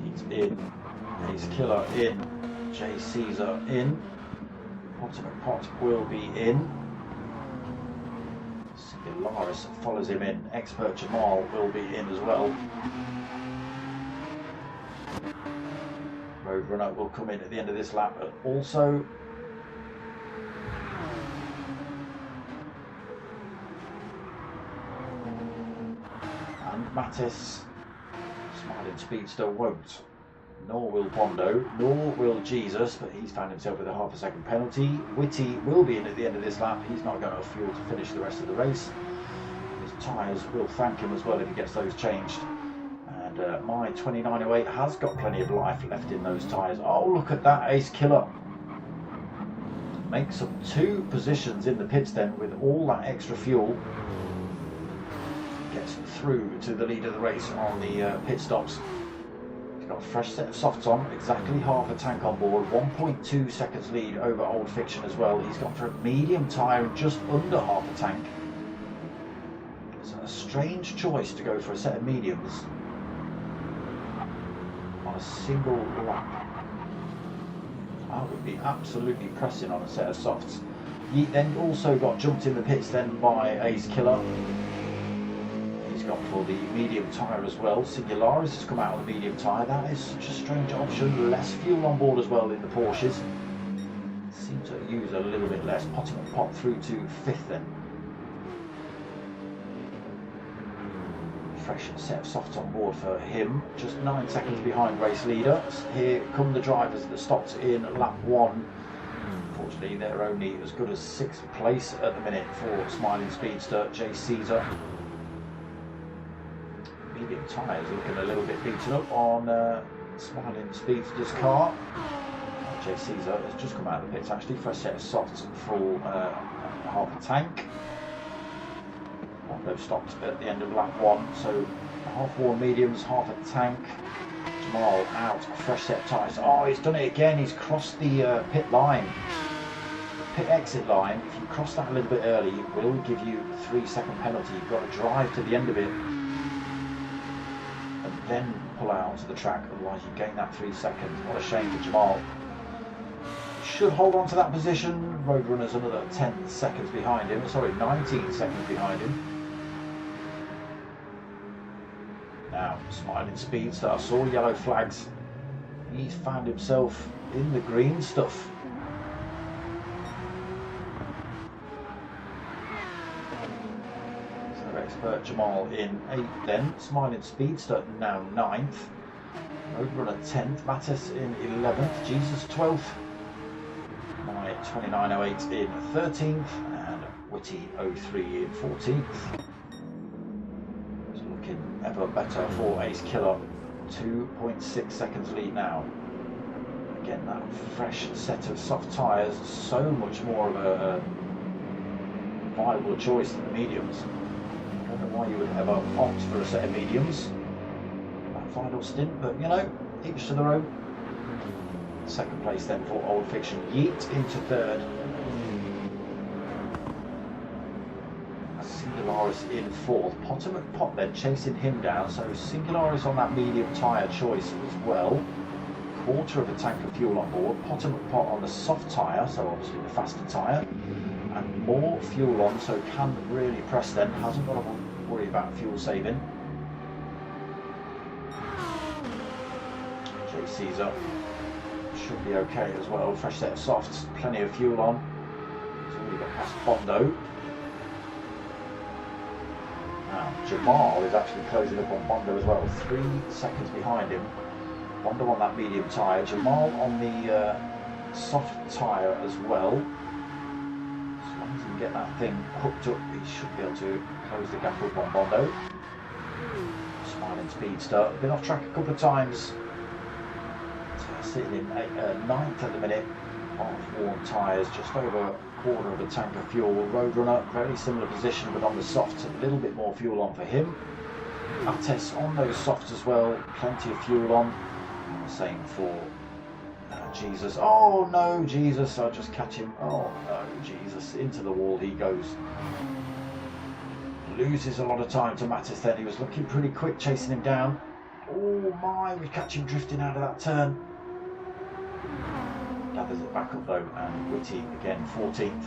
Yeet in, Ace Killer in, J Caesar in, Potomac Pot will be in, Singularis follows him in, Expert Jamal will be in as well. Roadrunner will come in at the end of this lap also. And Mattis, Smiling Speedster won't. Nor will Bondo, nor will Jesus, but he's found himself with a half a second penalty. Whitty will be in at the end of this lap. He's not going to have fuel to finish the rest of the race. His tyres will thank him as well if he gets those changed. And my 2908 has got plenty of life left in those tyres. Oh, look at that Ace Killer. Makes up 2 positions in the pits then with all that extra fuel. Gets through to the lead of the race on the pit stops. He's got a fresh set of softs on, exactly half a tank on board, 1.2 seconds lead over Old Fiction as well. He's gone for a medium tyre and just under half a tank. It's a strange choice to go for a set of mediums on a single lap. I would be absolutely pressing on a set of softs. He then also got jumped in the pits then by Ace Killer. He's gone for the medium tyre as well. Singularis has come out on the medium tyre. That is such a strange option. Less fuel on board as well in the Porsches. Seem to use a little bit less. Potting and Pot through to 5th then. Fresh set of softs on board for him. Just 9 seconds behind race leader. Here come the drivers that stopped in lap 1. Unfortunately, they're only as good as 6th place at the minute for Smiling Speedster, Jay Caesar. Medium tyres looking a little bit beaten up on Smiling Speedster's car. Jay Caesar has just come out of the pits actually for a set of softs full half a tank. They've stopped at the end of lap 1, so half worn mediums, half a tank. Jamal out, fresh set of tyres. Oh, he's done it again. He's crossed the pit line, pit exit line. If you cross that a little bit early, it will give you a 3-second penalty. You've got to drive to the end of it and then pull out onto the track, otherwise you gain that 3 seconds. What a shame for Jamal. Should hold on to that position. Roadrunner's another 10 seconds behind him, sorry, 19 seconds behind him. Now, Smiling Speedster saw yellow flags. He's found himself in the green stuff. So expert Jamal in 8th then. Smiling Speedster now 9th. Roadrunner 10th. Mattis in 11th. Jesus 12th. My 2908 in 13th. And Whitty 03 in 14th. Ever better for Ace Killer. 2.6 seconds lead now. Again, that fresh set of soft tyres, so much more of a viable choice than the mediums. I don't know why you would ever opt for a set of mediums that final stint, but you know, each to their own. 2nd place then for Old Fiction. Yeet into 3rd. Singularis in 4th. Potter McPot then chasing him down, so Singularis on that medium tyre choice as well. Quarter of a tank of fuel on board. Potter McPot on the soft tyre, so obviously the faster tyre, and more fuel on, so can really press then. Hasn't got to worry about fuel saving. Jay Caesar should be okay as well. Fresh set of softs, plenty of fuel on. He's already got past Bondo. Now, Jamal is actually closing up on Bondo as well, 3 seconds behind him. Bondo on that medium tyre, Jamal on the soft tyre as well. As long as he can get that thing hooked up, he should be able to close the gap up on Bondo. Smiling Speedster, been off track a couple of times. Sitting in 9th at the minute. Half-worn tyres, just over a quarter of a tank of fuel. Roadrunner, very similar position, but on the softs, a little bit more fuel on for him. Ates on those softs as well, plenty of fuel on. And the same for Jesus. Oh no, Jesus, I'll just catch him. Oh no, Jesus, into the wall he goes. Loses a lot of time to Mattis then. He was looking pretty quick chasing him down. Oh my, we catch him drifting out of that turn. Gathers it back up though, and Whitty again 14th.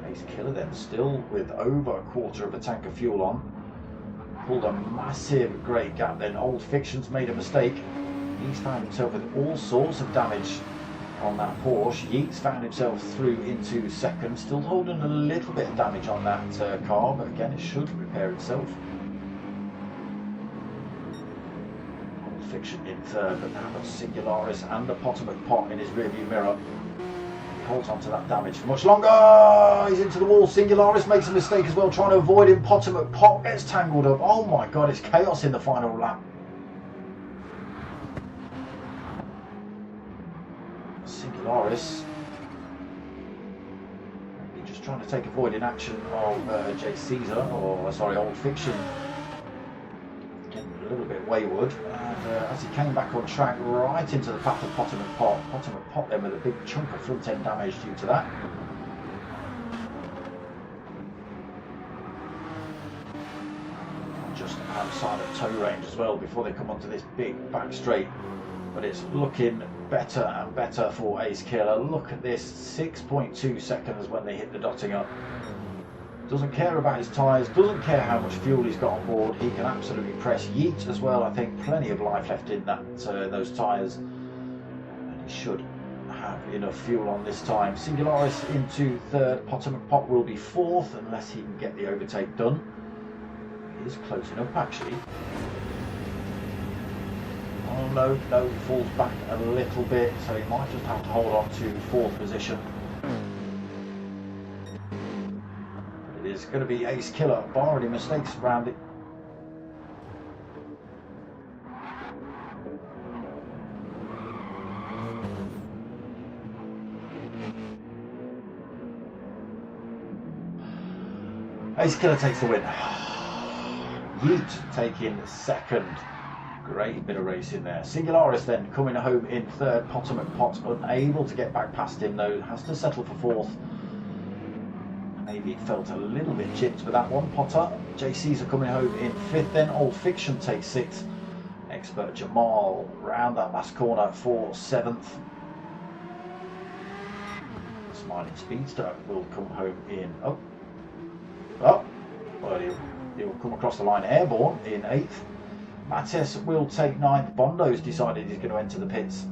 Ace Killer then still with over a quarter of a tank of fuel on. pulled a massive great gap then. Old Fiction's made a mistake. He's found himself with all sorts of damage on that Porsche. Yeats found himself through into second, still holding a little bit of damage on that car, but again it should repair itself. Old Fiction in third, but now got Singularis and the Potomac Pot in his rearview mirror. He holds on to that damage for much longer. He's into the wall. Singularis makes a mistake as well, trying to avoid him. Potomac Pot gets tangled up. Oh my god, it's chaos in the final lap. Singularis, maybe just trying to take avoiding action of J. Caesar, or sorry, Old Fiction, getting a little bit wayward, and as he came back on track right into the path of Potomac Pot. Potomac Pot then with a big chunk of front end damage due to that. Just outside of tow range as well before they come onto this big back straight. But it's looking better and better for Ace Killer. Look at this, 6.2 seconds when they hit the dotting up. Doesn't care about his tyres, doesn't care how much fuel he's got on board. He can absolutely press Yeet as well. I think plenty of life left in that those tyres. And he should have enough fuel on this time. Singularis into third. Potomac Pot will be fourth unless he can get the overtake done. He is close enough actually. Oh no, he falls back a little bit, so he might just have to hold on to fourth position. But it is going to be Ace Killer, barring any mistakes around it. Ace Killer takes the win. Yeet taking second. Great bit of racing there. Singularis then coming home in third. Potomac Pot unable to get back past him though, has to settle for fourth. Maybe it felt a little bit chipped with that one. Potter. J. Caesar coming home in fifth then. Old Fiction takes sixth. Expert Jamal round that last corner for seventh. Smiling Speedster will come home in. Well, he'll come across the line airborne in eighth. Mattes will take ninth. Bondo's decided he's going to enter the pits.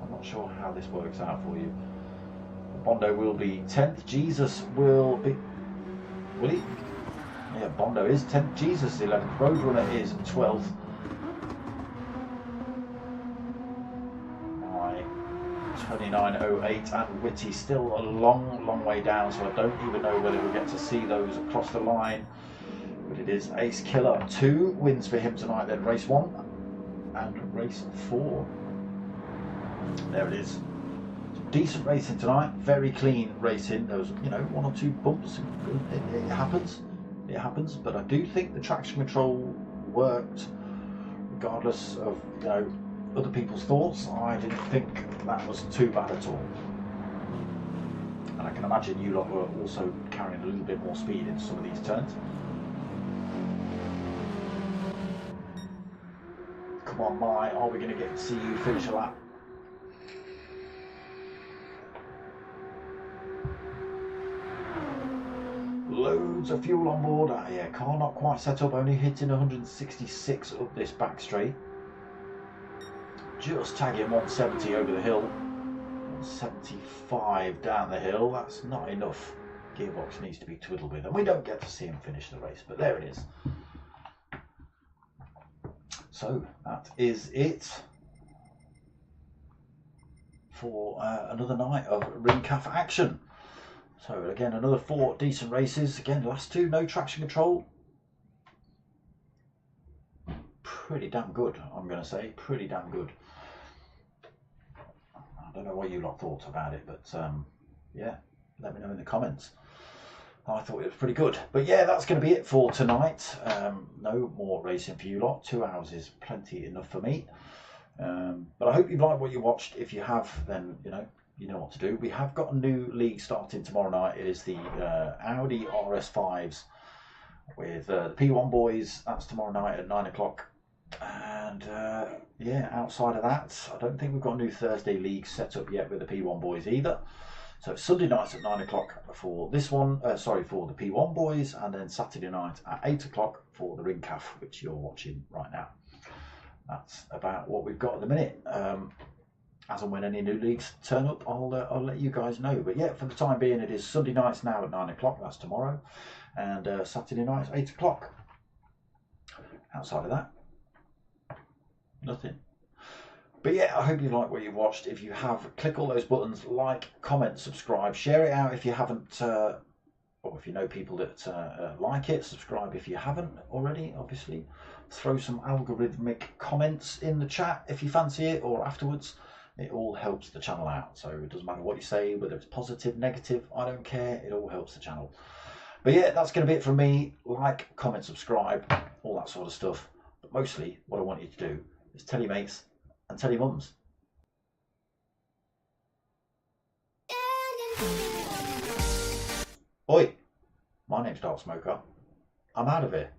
I'm not sure how this works out for you. Bondo will be 10th. Jesus will be... Will he? Yeah, Bondo is 10th. Jesus is 11th. Roadrunner is 12th. My 29.08 and Whitty still a long way down, so I don't even know whether we'll get to see those across the line. But it is Ace Killer. 2 wins for him tonight then. Race 1 and race 4. There it is. Some decent racing tonight. Very clean racing. There was, 1 or 2 bumps. It happens. It happens. But I do think the traction control worked regardless of, other people's thoughts. I didn't think that was too bad at all. And I can imagine you lot were also carrying a little bit more speed in some of these turns. Come on, Mai, are we going to get to see you finish a lap? Loads of fuel on board. Yeah, car not quite set up, only hitting 166 up this back straight. Just tagging 170 over the hill. 175 down the hill. That's not enough. Gearbox needs to be twiddled with, and we don't get to see him finish the race, but there it is. So that is it for another night of Ringcaf action. So again, another 4 decent races. Again, last 2 no traction control. Pretty damn good, I'm going to say. Pretty damn good. I don't know what you lot thought about it, but yeah, let me know in the comments. I thought it was pretty good. But yeah, that's going to be it for tonight. No more racing for you lot. 2 hours is plenty enough for me. But I hope you've liked what you watched. If you have, then you know what to do. We have got a new league starting tomorrow night. It is the Audi RS5s with the P1 boys. That's tomorrow night at 9 o'clock. And yeah, outside of that, I don't think we've got a new Thursday league set up yet with the P1 boys either. So it's Sunday nights at 9 o'clock for this one, for the P1 boys, and then Saturday night at 8 o'clock for the Ring Calf, which you're watching right now. That's about what we've got at the minute. As and when any new leagues turn up, I'll let you guys know. But yeah, for the time being, it is Sunday nights now at 9 o'clock. That's tomorrow, and Saturday nights 8 o'clock. Outside of that, nothing. But yeah, I hope you like what you watched. If you have, click all those buttons, like, comment, subscribe, share it out if you haven't, or if you know people that like it, subscribe if you haven't already, obviously. Throw some algorithmic comments in the chat if you fancy it, or afterwards. It all helps the channel out. So it doesn't matter what you say, whether it's positive, negative, I don't care. It all helps the channel. But yeah, that's going to be it from me. Like, comment, subscribe, all that sort of stuff. But mostly what I want you to do is tell your mates and tell your mums. Oi, my name's Dark Smoker. I'm out of here.